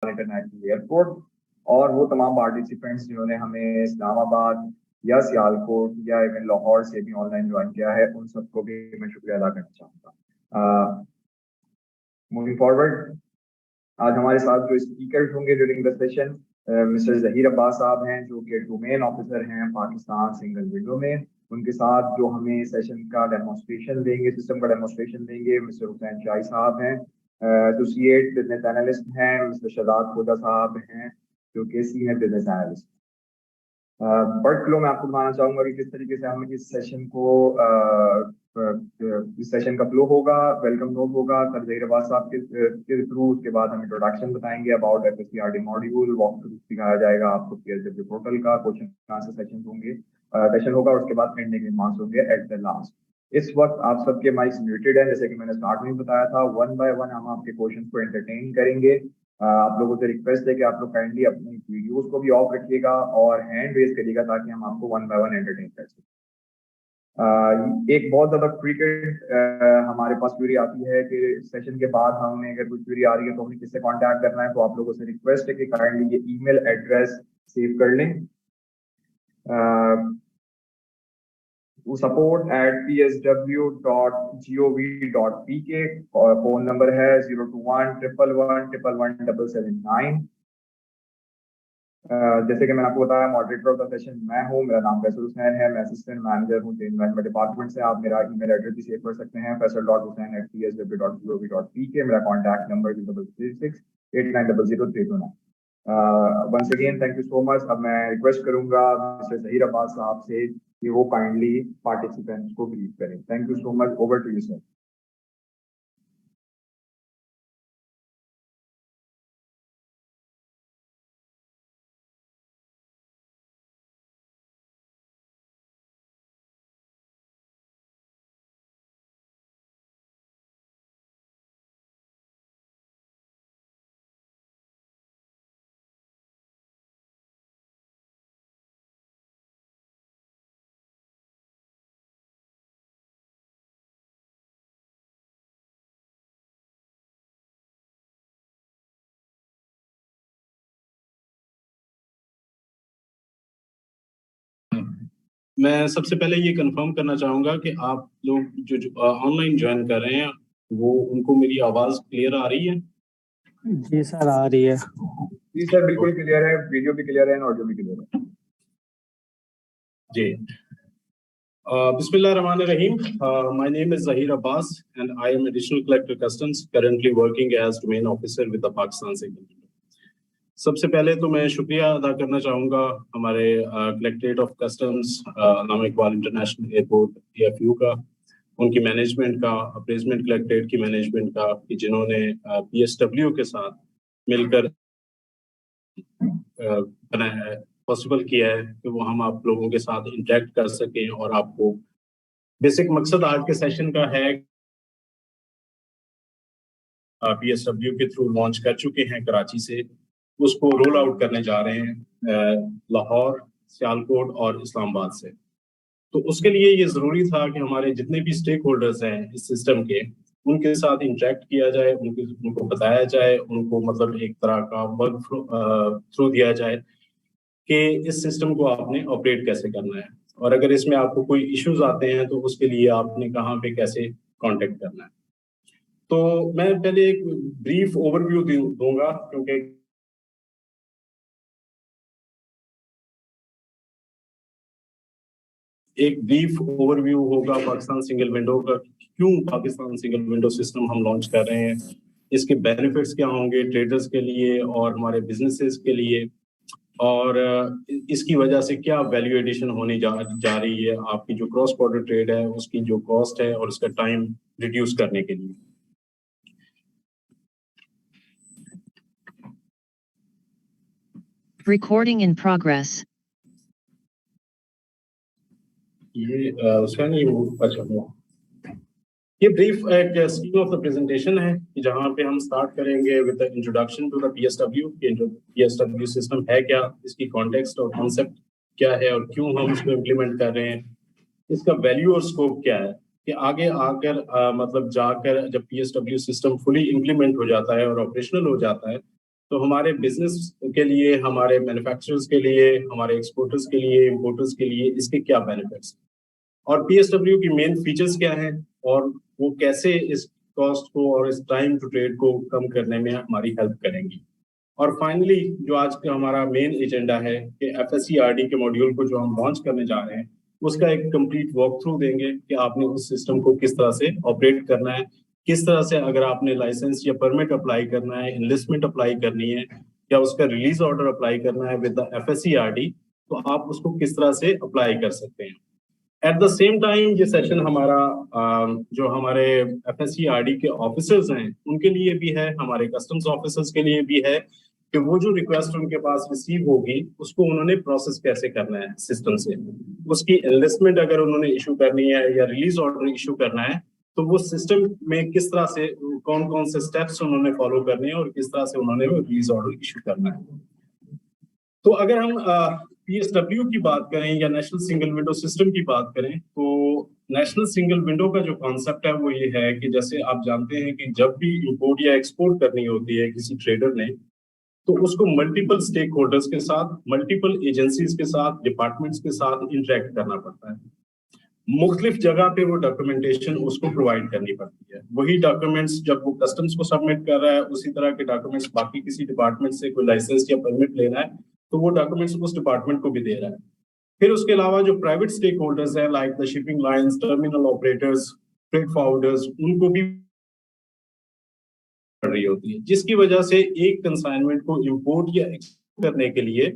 International airport, और वो तमाम पार्टिसिपेंट्स जिन्होंने हमें इस्लामाबाद या सियालकोट या इवन लाहौर से भी ऑनलाइन ज्वाइन किया है, उन सबको भी मैं शुक्रिया अदा करना चाहूँगा। मूविंग फॉरवर्ड, आज हमारे साथ जो स्पीकर होंगे during the session, mister Zaheer Abbas साहब हैं, जो कि डोमेन ऑफिसर हैं पाकिस्तान सिंगल विंडो में। उनके साथ जो हमें सेशन का डेमोन्स्ट्रेशन देंगे, सिस्टम का डेमोन्स्ट्रेशन देंगे, मिस्टर हुसैन शाही साहब हैं, एसोसिएट बिजनेस एनालिस्ट हैं। मिस्टर शहजाद खुदा साहब हैं, जो कि senior business analyst. Bird flow मैं आपको बताना चाहूंगा कि किस तरीके से हम इस सेशन को इस सेशन का फ्लो होगा। वेलकम नोट होगा सर जहीर अब्बास साहब के थ्रू, उसके बाद हम इंट्रोडक्शन बताएंगे अबाउट एफएससीआरडी मॉड्यूल, वॉक थ्रू दिखाया जाएगा आपको पीएसडब्ल्यू पोर्टल का, क्वेश्चन आंसर सेशन होंगे, सेशन होगा, उसके बाद एंडिंग रिमार्क्स होंगे एट द लास्ट। इस वक्त आप सबके माइक्स म्यूटेड है, जैसे कि मैंने स्टार्ट में बताया था। वन बाय वन हम आपके क्वेश्चन को एंटरटेन करेंगे। आप लोगों से रिक्वेस्ट है कि आप लोग काइंडली अपनी वीडियोस को भी ऑफ रखिएगा और हैंड रेज करिएगा ताकि हम आपको वन बाय वन एंटरटेन कर सकें। एक बहुत ज्यादा फ्रीक्वेंट हमारे पास क्वेरी आती है कि सेशन के बाद हमें अगर कोई क्वेरी आ रही है तो हमें किससे कांटेक्ट करना है। तो आप लोगों से रिक्वेस्ट है कि काइंडली ये ईमेल एड्रेस सेव कर लें, support@psw.gov.pk। फोन नंबर है 02111117779। जैसे कि मैंने आपको बताया, मॉडरेटर ऑफ द सेशन मैं हूं, मेरा नाम फैसल हुसैन है, मैं असिस्टेंट मैनेजर हूं इन्वायरमेंट डिपार्टमेंट से। आप मेरा ईमेल एड्रेस भी सेव कर सकते हैं, faisal.hussain@psw.gov.pk। मेरा contact number 0368900329। Once again thank you so much. अब मैं रिक्वेस्ट करूंगा मिस्टर जहीर अब्बास साहब से कि वो काइंडली पार्टिसिपेंट्स को ब्रीफ करें। Thank you so much, over to you sir. मैं सबसे पहले ये कंफर्म करना चाहूंगा कि आप लोग जो ऑनलाइन ज्वाइन कर रहे हैं वो उनको मेरी आवाज क्लियर आ रही है? जी सर, आ रही है। जी सर, बिल्कुल क्लियर है, वीडियो भी क्लियर है, ऑडियो भी क्लियर है जी। Bismillahirrahmanirrahim. My name is Zahir Abbas and I am Additional Collector Customs, currently working as Domain Officer with the Pakistan Single Window. सबसे पहले तो मैं शुक्रिया अदा करना चाहूँगा हमारे collectorate of customs, Allama Iqbal international airport AFU का, उनकी मैनेजमेंट का, अप्रेजमेंट कलेक्ट्रेट की मैनेजमेंट का, कि जिन्होंने PSW के साथ मिलकर पॉसिबल किया है कि वो हम आप लोगों के साथ इंटरेक्ट कर सकें। और आपको बेसिक मकसद आज के सेशन का है, PSW के थ्रू लॉन्च कर चुके हैं कराची से, उसको रोल आउट करने जा रहे हैं लाहौर, सियालकोट और इस्लामाबाद से। तो उसके लिए ये जरूरी था कि हमारे जितने भी स्टेक होल्डर्स हैं इस सिस्टम के, उनके साथ इंटरेक्ट किया जाए, उनको बताया जाए, उनको मतलब एक तरह का वर्क थ्रू दिया जाए कि इस सिस्टम को आपने ऑपरेट कैसे करना है, और अगर इसमें आपको कोई इश्यूज आते हैं तो उसके लिए आपने कहाँ पे कैसे कांटेक्ट करना है। तो मैं पहले एक ब्रीफ ओवरव्यू दूंगा, क्योंकि एक ब्रीफ ओवरव्यू होगा पाकिस्तान सिंगल विंडो का, क्यों पाकिस्तान सिंगल विंडो सिस्टम हम लॉन्च कर रहे हैं, इसके बेनिफिट्स क्या होंगे ट्रेडर्स के लिए और हमारे बिजनेसेस के लिए, और इसकी वजह से क्या वैल्यू एडिशन होने जा रही है आपकी जो क्रॉस बॉर्डर ट्रेड है उसकी जो कॉस्ट है और उसका टाइम रिड्यूस करने के लिए। Recording in progress. ये उसका नहीं वो अच्छा हुआ। ये ब्रीफ एक स्कीम ऑफ द प्रेजेंटेशन है जहाँ पे हम स्टार्ट करेंगे with the introduction to the PSW। PSW system है क्या, इसकी कॉन्टेक्स्ट और कॉन्सेप्ट क्या है और क्यों हम इसको इम्प्लीमेंट कर रहे हैं, इसका वैल्यू और स्कोप क्या है, कि आगे आकर मतलब जाकर जब PSW सिस्टम फुली इम्प्लीमेंट हो जाता है और ऑपरेशनल हो जाता है तो हमारे बिजनेस के लिए, हमारे मैन्युफैक्चरर्स के लिए, हमारे एक्सपोर्टर्स के लिए, इंपोर्टर्स के लिए इसके क्या बेनिफिट्स और पीएसडब्ल्यू की मेन फीचर्स क्या हैं और वो कैसे इस कॉस्ट को और इस टाइम टू ट्रेड को कम करने में हमारी हेल्प करेंगी। और फाइनली जो आज का हमारा मेन एजेंडा है कि एफएससीआरडी के मॉड्यूल को जो हम लॉन्च करने जा रहे हैं उसका एक कंप्लीट वॉक थ्रू देंगे कि आपने उस सिस्टम को किस तरह से ऑपरेट करना है, किस तरह से अगर आपने लाइसेंस या परमिट अप्लाई करना है, इन्वेस्टमेंट अप्लाई करनी है या उसका रिलीज ऑर्डर अप्लाई करना है विद द एफएससीआरडी, तो आप उसको किस तरह से अप्लाई कर सकते हैं। एट द सेम टाइम ये सेशन हमारा जो हमारे एफएससीआरडी के ऑफिसर्स हैं उनके लिए भी है, हमारे कस्टम्स ऑफिसर्स के लिए भी है कि वो जो रिक्वेस्ट उनके पास रिसीव होगी उसको उन्होंने प्रोसेस कैसे करना है सिस्टम से, उसकी इन्वेस्टमेंट अगर उन्होंने इशू करनी है या रिलीज ऑर्डर इशू करना है तो वो सिस्टम में किस तरह से कौन कौन से स्टेप्स उन्होंने फॉलो करने हैं और किस तरह से उन्होंने रिलीज ऑर्डर इशू करना है। तो अगर हम पीएसडब्ल्यू की बात करें या नेशनल सिंगल विंडो सिस्टम की बात करें तो नेशनल सिंगल विंडो का जो कॉन्सेप्ट है वो ये है कि जैसे आप जानते हैं कि जब भी इंपोर्ट या एक्सपोर्ट करनी होती है किसी ट्रेडर ने तो उसको मल्टीपल स्टेक होल्डर्स के साथ, मल्टीपल एजेंसीज के साथ, डिपार्टमेंट्स के साथ इंटरेक्ट करना पड़ता है। मुख्तलिफ जगह पे वो डॉक्यूमेंटेशन उसको प्रोवाइड करनी पड़ती है। वही डॉक्यूमेंट्स जब वो कस्टम्स को सबमिट कर रहा है उसी तरह के डॉक्यूमेंट्स बाकी किसी डिपार्टमेंट से कोई लाइसेंस या परमिट लेना है तो वो डॉक्यूमेंट्स उस डिपार्टमेंट को भी दे रहा है। फिर उसके अलावा जो प्राइवेट स्टेक होल्डर्स हैं like the shipping lines, terminal operators, freight forwarders, उनको भी पड़ रही होती है, जिसकी वजह से एक कंसाइनमेंट को इंपोर्ट या एक्सपोर्ट करने के लिए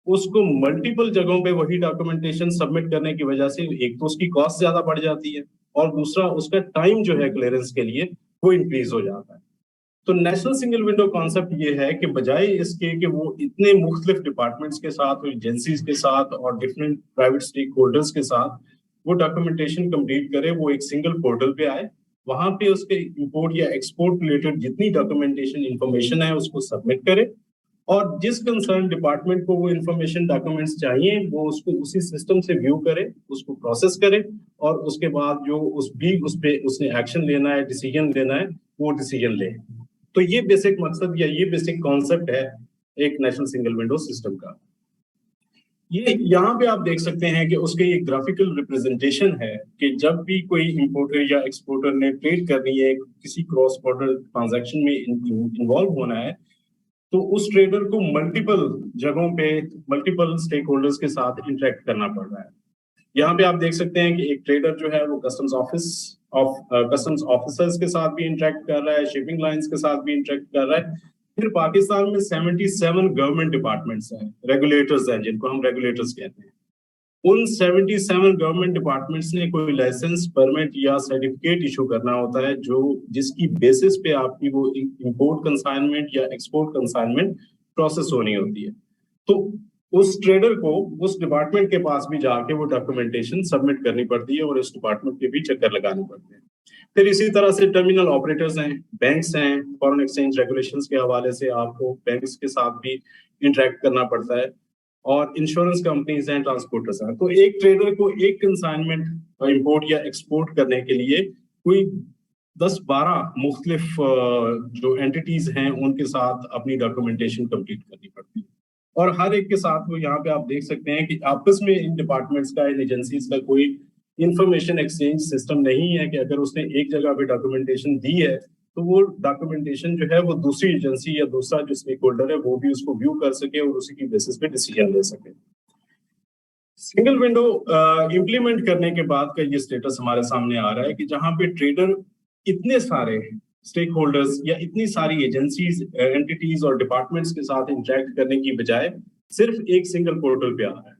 उसको मल्टीपल जगहों पे वही डॉक्यूमेंटेशन सबमिट करने की वजह से एक तो उसकी कॉस्ट ज्यादा बढ़ जाती है और दूसरा उसका टाइम जो है क्लियरेंस के लिए वो इंक्रीज हो जाता है। तो नेशनल सिंगल विंडो कॉन्सेप्ट ये है कि बजाय इसके कि वो इतने मुख्तलिफ डिपार्टमेंट्स के साथ और एजेंसीज के साथ और डिफरेंट प्राइवेट स्टेक होल्डर्स के साथ वो डॉक्यूमेंटेशन कंप्लीट करे, वो एक सिंगल पोर्टल पे आए, वहां पे उसके इंपोर्ट या एक्सपोर्ट रिलेटेड जितनी डॉक्यूमेंटेशन इंफॉर्मेशन है उसको सबमिट करे और जिस कंसर्न डिपार्टमेंट को वो इंफॉर्मेशन डॉक्यूमेंट्स चाहिए वो उसको उसी सिस्टम से व्यू करे, उसको प्रोसेस करे और उसके बाद जो उस पे उसने एक्शन लेना है, डिसीजन लेना है, वो डिसीजन ले। तो ये बेसिक मकसद या ये बेसिक कॉन्सेप्ट है एक नेशनल सिंगल विंडो सिस्टम का। ये यहाँ पे आप देख सकते हैं कि उसके एक ग्राफिकल रिप्रेजेंटेशन है कि जब भी कोई इंपोर्टर या एक्सपोर्टर ने ट्रेड करनी है, किसी क्रॉस बॉर्डर ट्रांजैक्शन में इन्वॉल्व होना है, तो उस ट्रेडर को मल्टीपल जगहों पे मल्टीपल स्टेक होल्डर्स के साथ इंटरेक्ट करना पड़ रहा है। यहाँ पे आप देख सकते हैं कि एक ट्रेडर जो है वो कस्टम्स ऑफिसर्स के साथ भी इंटरेक्ट कर रहा है, शिपिंग लाइंस के साथ भी इंटरेक्ट कर रहा है। फिर पाकिस्तान में 77 गवर्नमेंट डिपार्टमेंट्स हैं, रेगुलेटर्स हैं जिनको हम रेगुलेटर्स कहते हैं। उन 77 गवर्नमेंट डिपार्टमेंट्स ने कोई लाइसेंस, परमिट या सर्टिफिकेट इशू करना होता है जो जिसकी बेसिस पे आपकी वो इंपोर्ट कंसाइनमेंट या एक्सपोर्ट कंसाइनमेंट प्रोसेस होनी होती है। तो उस ट्रेडर को उस डिपार्टमेंट के पास भी जाके वो डॉक्यूमेंटेशन सबमिट करनी पड़ती है और उस डिपार्टमेंट के भी चक्कर लगाने पड़ते हैं। फिर इसी तरह से टर्मिनल ऑपरेटर्स हैं, बैंक्स हैं, फॉरेन एक्सचेंज रेगुलेशंस के हवाले से आपको बैंक्स के साथ भी इंटरेक्ट करना पड़ता है और इंश्योरेंस कंपनीज हैं, ट्रांसपोर्टर्स हैं। तो एक ट्रेडर को एक कंसाइनमेंट इंपोर्ट या एक्सपोर्ट करने के लिए कोई 10-12 मुख्तलिफ जो एंटिटीज हैं उनके साथ अपनी डॉक्यूमेंटेशन कंप्लीट करनी पड़ती है और हर एक के साथ वो यहाँ पे आप देख सकते हैं कि आपस में इन डिपार्टमेंट्स का, इन एजेंसीज का कोई इंफॉर्मेशन एक्सचेंज सिस्टम नहीं है कि अगर उसने एक जगह पे डॉक्यूमेंटेशन दी है तो वो डॉक्यूमेंटेशन जो है वो दूसरी एजेंसी या दूसरा जो स्टेक होल्डर है वो भी उसको व्यू कर सके और उसी की बेसिस पे डिसीजन ले सके। सिंगल विंडो इंप्लीमेंट करने के बाद का ये स्टेटस हमारे सामने आ रहा है कि जहां पे ट्रेडर इतने सारे स्टेक होल्डर्स या इतनी सारी एजेंसीज, एंटिटीज और डिपार्टमेंट्स के साथ इंटरेक्ट करने की बजाय सिर्फ एक सिंगल पोर्टल पे आ रहा है।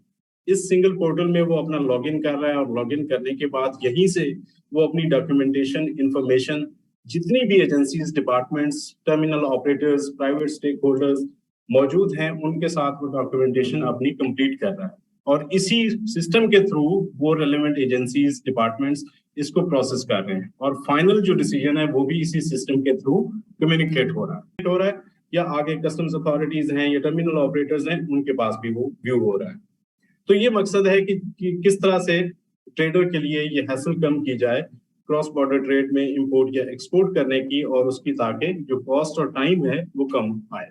इस सिंगल पोर्टल में वो अपना लॉगिन कर रहा है और लॉगिन करने के बाद यहीं से वो अपनी डॉक्यूमेंटेशन इंफॉर्मेशन जितनी भी agencies, departments, terminal operators, private stakeholders मौजूद हैं उनके साथ वो डॉक्यूमेंटेशन अपनी कंप्लीट कर रहा है और इसी सिस्टम के थ्रू वो रेलेवेंट एजेंसीज, डिपार्टमेंट्स इसको प्रोसेस कर रहे हैं और फाइनल जो डिसीजन है वो भी इसी सिस्टम के थ्रू कम्युनिकेट हो रहा है या आगे कस्टम्स अथॉरिटीज हैं या टर्मिनल ऑपरेटर्स हैं उनके पास भी वो व्यू हो रहा है। तो ये मकसद है कि किस तरह से ट्रेडर के लिए ये हैसल कम की जाए क्रॉस बॉर्डर ट्रेड में इंपोर्ट या एक्सपोर्ट करने की और उसकी ताकि जो कॉस्ट और टाइम है वो कम आए।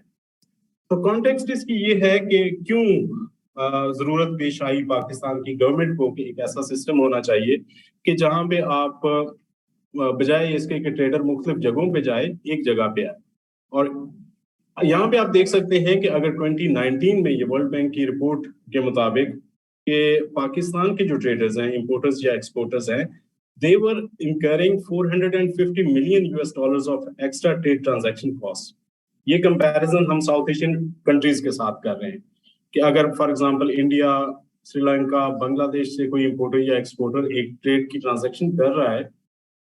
तो कॉन्टेक्स्ट इसकी ये है कि क्यों जरूरत पेश आई पाकिस्तान की गवर्नमेंट को कि एक ऐसा सिस्टम होना चाहिए कि जहां पे आप बजाय इसके कि ट्रेडर मुख्तलिफ जगहों पे जाए, एक जगह पे आए। और यहाँ पे आप देख सकते हैं कि अगर 2019 में ये वर्ल्ड बैंक की रिपोर्ट के मुताबिक कि पाकिस्तान के जो ट्रेडर्स हैं, इंपोर्टर्स या एक्सपोर्टर्स हैं, they were incurring 450 million US dollars of extra trade transaction costs। ये कंपैरिजन हम साउथ एशियन कंट्रीज के साथ कर रहे हैं कि अगर for example India, Sri Lanka, Bangladesh से कोई इंपोर्टर या एक्सपोर्टर एक ट्रेड की ट्रांजैक्शन कर रहा है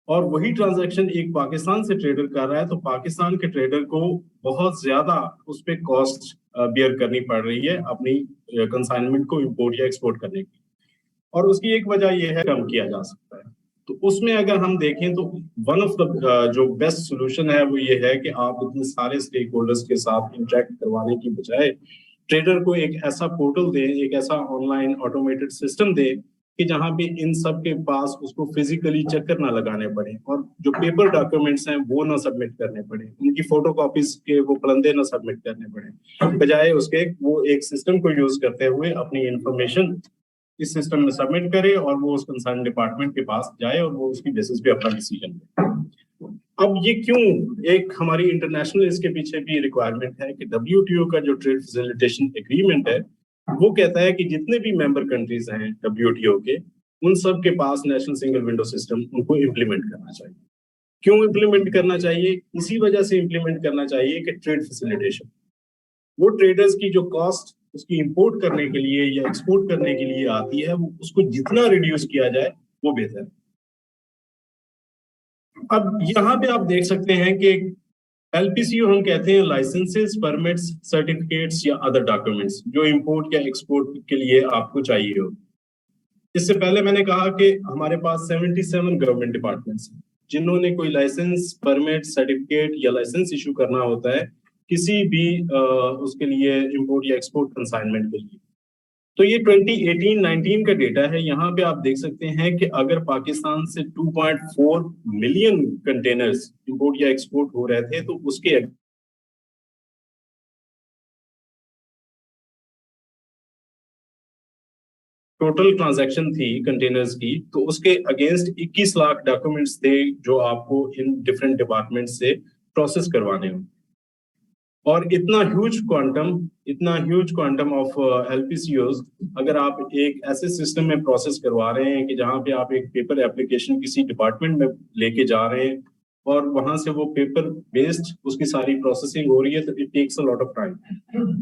और वही ट्रांजैक्शन एक पाकिस्तान से ट्रेडर कर रहा है, तो पाकिस्तान के ट्रेडर को बहुत ज्यादा उस पर कॉस्ट बियर करनी पड़ रही है अपनी कंसाइनमेंट को इंपोर्ट या एक्सपोर्ट करने की। और उसकी एक वजह यह है कम किया जा सकता है। तो उसमें अगर हम देखें तो वन ऑफ द जो बेस्ट सोल्यूशन है वो ये है कि आप इतने सारे स्टेक होल्डर्स के साथ इंटरेक्ट करवाने की बजाय ट्रेडर को एक ऐसा पोर्टल दें, एक ऐसा ऑनलाइन ऑटोमेटेड सिस्टम दें कि जहां पे इन सब के पास उसको फिजिकली चक्कर ना लगाने पड़े और जो पेपर डॉक्यूमेंट्स हैं वो ना सबमिट करने पड़े, उनकी फोटो कॉपीज के वो पलंदे ना सबमिट करने पड़े। बजाय उसके वो एक सिस्टम को यूज करते हुए अपनी इंफॉर्मेशन इस सिस्टम में सबमिट करे और वो उस कंसर्न डिपार्टमेंट के पास जाए और वो उसकी बेसिस पे अपना डिसीजन ले। अब ये क्यों एक हमारी इंटरनेशनल इसके पीछे भी रिक्वायरमेंट है कि WTO का जो ट्रेड फैसिलिटेशन एग्रीमेंट है वो कहता है कि जितने भी मेंबर कंट्रीज हैं WTO के, उन सब के पास नेशनल सिंगल विंडो सिस्टम उनको इम्प्लीमेंट करना चाहिए। क्यों इम्प्लीमेंट करना चाहिए? इसी वजह से इम्प्लीमेंट करना चाहिए कि ट्रेड फैसिलिटेशन, वो ट्रेडर्स की जो कॉस्ट उसकी इंपोर्ट करने के लिए या एक्सपोर्ट करने के लिए आती है, वो उसको जितना रिड्यूस किया जाए वो बेहतर है। अब यहाँ पे आप देख सकते हैं कि LPCO हम कहते हैं लाइसेंसेस, परमिट्स, सर्टिफिकेट्स या अदर डॉक्यूमेंट्स जो इंपोर्ट या एक्सपोर्ट के लिए आपको चाहिए हो। इससे पहले मैंने कहा कि हमारे पास 77 गवर्नमेंट डिपार्टमेंट्स हैं जिन्होंने कोई लाइसेंस, परमिट, सर्टिफिकेट या लाइसेंस इशू करना होता है किसी भी उसके लिए इंपोर्ट या एक्सपोर्ट कंसाइनमेंट के लिए। तो ये 2018-19 का डेटा है। यहाँ पे आप देख सकते हैं कि अगर पाकिस्तान से 2.4 मिलियन कंटेनर्स इंपोर्ट या एक्सपोर्ट हो रहे थे तो उसके टोटल ट्रांजैक्शन थी कंटेनर्स की, तो उसके अगेंस्ट 21 लाख डॉक्यूमेंट्स थे जो आपको इन डिफरेंट डिपार्टमेंट से प्रोसेस करवाने हों। और इतना ह्यूज क्वांटम ऑफ LPCOs अगर आप एक ऐसे सिस्टम में प्रोसेस करवा रहे हैं कि जहां पे आप एक पेपर एप्लीकेशन किसी डिपार्टमेंट में लेके जा रहे हैं और वहां से वो पेपर बेस्ड उसकी सारी प्रोसेसिंग हो रही है, तो it takes a lot of time.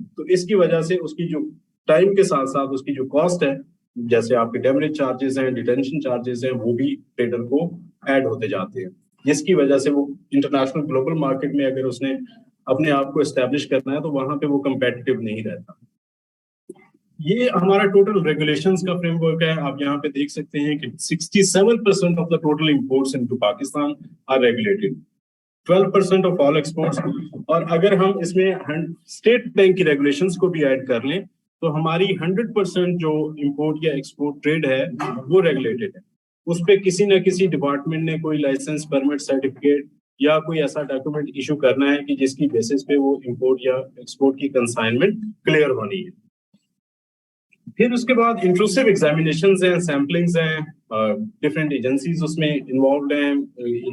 तो इसकी वजह से उसकी जो टाइम के साथ साथ उसकी जो कॉस्ट है, जैसे आपके डेमरेज चार्जेस हैं, डिटेंशन चार्जेस हैं, वो भी ट्रेडर को ऐड होते जाते हैं, जिसकी वजह से वो इंटरनेशनल ग्लोबल मार्केट में अगर उसने अपने आप को एस्टेब्लिश करना है तो वहां पे वो कंपेटिटिव नहीं रहता। ये हमारा टोटल रेगुलेशंस का फ्रेमवर्क है। आप यहाँ पे देख सकते हैं कि 67% of the total imports into Pakistan are regulated, 12% of all exports. और अगर हम इसमें स्टेट बैंक की रेगुलेशंस को भी ऐड कर लें तो हमारी 100% जो इंपोर्ट या एक्सपोर्ट ट्रेड है वो रेगुलेटेड है। उस पर किसी न किसी डिपार्टमेंट ने कोई लाइसेंस, परमिट, सर्टिफिकेट या कोई ऐसा डॉक्यूमेंट इशू करना है कि जिसकी बेसिस पे वो इंपोर्ट या एक्सपोर्ट की कंसाइनमेंट क्लियर होनी है। फिर उसके बाद इंक्लूसिव एग्जामिनेशंस हैं, सैम्पलिंग्स हैं, डिफरेंट एजेंसीज उसमें इन्वॉल्व हैं,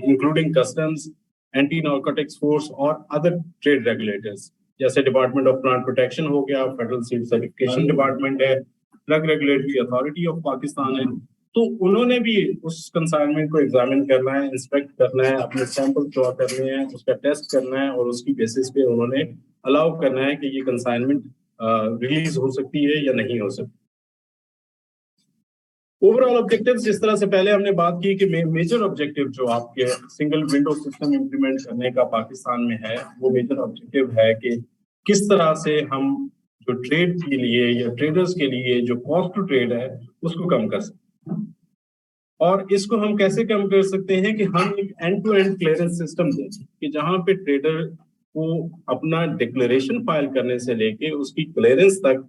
including customs, anti narcotics force और अदर ट्रेड रेगुलेटर्स, जैसे डिपार्टमेंट ऑफ प्लांट प्रोटेक्शन हो गया, फेडरल सीड सर्टिफिकेशन डिपार्टमेंट है, drug regulatory authority of Pakistan है। तो उन्होंने भी उस कंसाइनमेंट को एग्जामिन करना है, इंस्पेक्ट करना है, अपने सैंपल ड्रॉ करने हैं, उसका टेस्ट करना है और उसकी बेसिस पे उन्होंने अलाउ करना है कि ये कंसाइनमेंट रिलीज हो सकती है या नहीं हो सकती। ओवरऑल ऑब्जेक्टिव्स, जिस तरह से पहले हमने बात की कि मेजर ऑब्जेक्टिव जो आपके सिंगल विंडो सिस्टम इंप्लीमेंट करने का पाकिस्तान में है, वो मेजर ऑब्जेक्टिव है कि किस तरह से हम जो ट्रेड के लिए या ट्रेडर्स के लिए जो कॉस्ट टू ट्रेड है उसको कम कर सकते हैं। और इसको हम कैसे कम कर सकते हैं कि हम एक end to end clearance system दें कि जहां पे ट्रेडर को अपना डिक्लेरेशन फाइल करने से लेके उसकी क्लियरेंस तक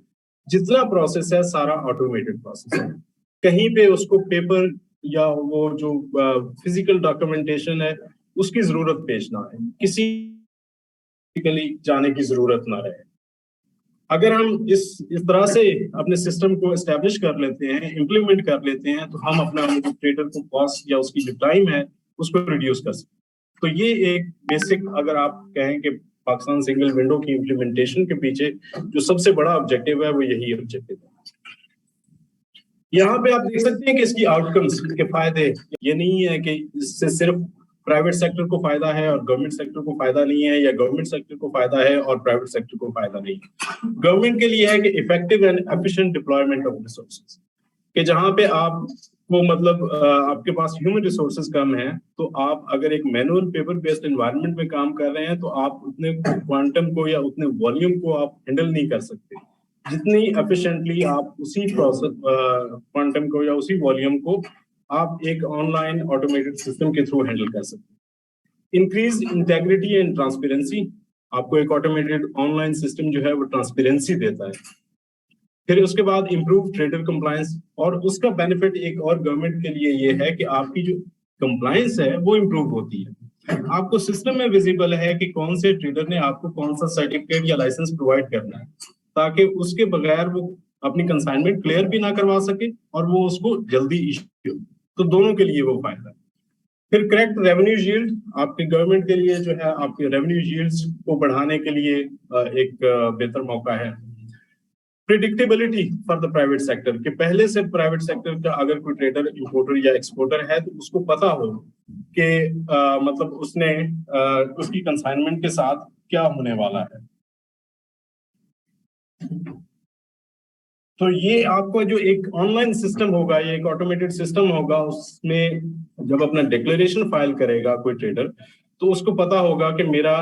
जितना प्रोसेस है सारा ऑटोमेटेड प्रोसेस है। कहीं पे उसको पेपर या वो जो फिजिकल डॉक्यूमेंटेशन है उसकी जरूरत पेश ना है, किसी फिजिकली जाने की जरूरत ना रहे। अगर हम इस तरह से अपने सिस्टम को एस्टेब्लिश कर लेते हैं, इम्प्लीमेंट कर लेते हैं, तो हम अपना ट्रेडर को कॉस्ट या उसकी जो टाइम है उसको रिड्यूस कर सकते हैं। तो ये एक बेसिक, अगर आप कहें कि पाकिस्तान सिंगल विंडो की इम्प्लीमेंटेशन के पीछे जो सबसे बड़ा ऑब्जेक्टिव है वो यही ऑब्जेक्टिव है। यहाँ पे आप देख सकते हैं कि इसकी आउटकम्स के फायदे, ये नहीं है कि इससे सिर्फ प्राइवेट सेक्टर को फायदा है और गवर्नमेंट सेक्टर को फायदा नहीं है, या गवर्नमेंट सेक्टर को फायदा है और प्राइवेट सेक्टर को फायदा नहीं है। गवर्नमेंट के लिए है कि effective and efficient deployment of resources, कि जहां पे आप वो मतलब आपके पास ह्यूमन रिसोर्सेज कम है, तो आप अगर एक मैनुअल पेपर बेस्ड एनवायरनमेंट में काम कर रहे हैं तो आप उतने क्वांटम को या उतने वॉल्यूम को आप हैंडल नहीं कर सकते जितनी एफिशिएंटली आप उसी प्रोसेस क्वांटम को या उसी वॉल्यूम को आप एक ऑनलाइन ऑटोमेटेड सिस्टम के थ्रू हैंडल कर सकते हैं। इंक्रीज इंटेग्रिटी एंड ट्रांसपेरेंसी, आपको एक ऑटोमेटेड ऑनलाइन सिस्टम जो है वो ट्रांसपेरेंसी देता है। फिर उसके बाद इम्प्रूव ट्रेडर कंप्लायंस, और उसका बेनिफिट एक और गवर्नमेंट के लिए ये है कि आपकी जो कंप्लायंस है वो इम्प्रूव होती है। आपको सिस्टम में विजिबल है कि कौन से ट्रेडर ने आपको कौन सा सर्टिफिकेट या लाइसेंस प्रोवाइड करना है, ताकि उसके बगैर वो अपनी कंसाइनमेंट क्लियर भी ना करवा सके और वो उसको जल्दी इश्यू, तो दोनों के लिए वो फायदा है। फिर करेक्ट रेवेन्यू यील्ड, आपके गवर्नमेंट के लिए जो है आपके रेवेन्यू यील्ड्स को बढ़ाने के लिए एक बेहतर मौका है। Predictability for the private sector, कि पहले से प्राइवेट सेक्टर का अगर कोई ट्रेडर इंपोर्टर या एक्सपोर्टर है तो उसको पता हो कि मतलब उसने उसकी कंसाइनमेंट के साथ क्या होने वाला है। तो ये आपको जो एक ऑनलाइन सिस्टम होगा, ये एक ऑटोमेटेड सिस्टम होगा, उसमें जब अपना डिक्लेरेशन फाइल करेगा कोई ट्रेडर, तो उसको पता होगा कि मेरा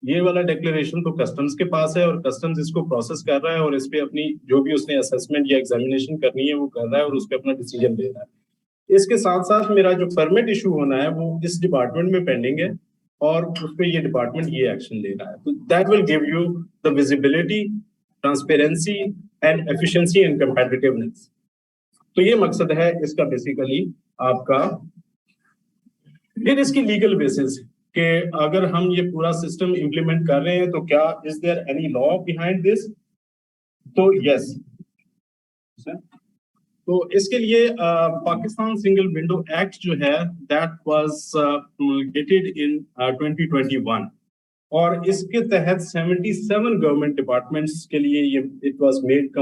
ये वाला डिक्लेरेशन तो कस्टम्स के पास है और कस्टम्स इसको प्रोसेस कर रहा है और इस पे अपनी जो भी उसने असेसमेंट या एग्जामिनेशन करनी है वो कर रहा है और उस पे अपना डिसीजन ले रहा है। इसके साथ साथ मेरा जो परमिट इशू होना है वो इस डिपार्टमेंट में पेंडिंग है और उस पे ये डिपार्टमेंट ये एक्शन ले रहा है। तो that will give you the visibility, transparency and efficiency and competitiveness. तो ये मकसद है इसका बेसिकली आपका। फिर इसकी लीगल बेसिस कि अगर हम ये पूरा सिस्टम इंप्लीमेंट कर रहे हैं तो क्या is there any law behind this, तो यस। तो इसके लिए पाकिस्तान सिंगल विंडो एक्ट जो है दैट वाज प्रोमulgated इन 2021 और इसके तहत 77 गवर्नमेंट डिपार्टमेंट्स के लिए ये इट वाज मेड